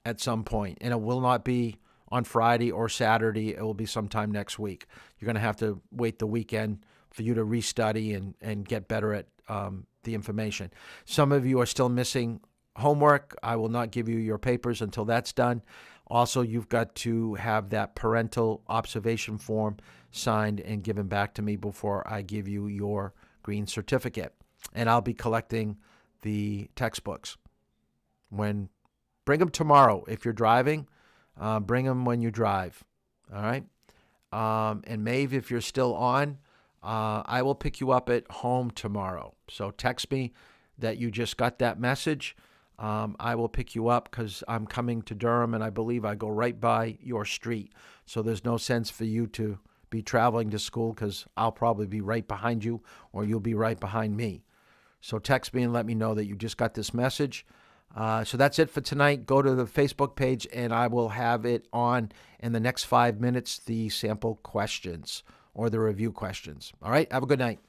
S1: at some point, and it will not be on Friday or Saturday. It will be sometime next week. You're going to have to wait the weekend for you to restudy and get better at the information. Some of you are still missing homework. I will not give you your papers until that's done. Also, you've got to have that parental observation form signed and given back to me before I give you your green certificate. And I'll be collecting the textbooks. Bring them tomorrow. If you're driving, bring them when you drive. All right? And Maeve, if you're still on, I will pick you up at home tomorrow. So text me that you just got that message. I will pick you up because I'm coming to Durham, and I believe I go right by your street. So there's no sense for you to be traveling to school because I'll probably be right behind you or you'll be right behind me. So text me and let me know that you just got this message. So that's it for tonight. Go to the Facebook page, and I will have it on in the next 5 minutes, the sample questions or the review questions. All right? Have a good night.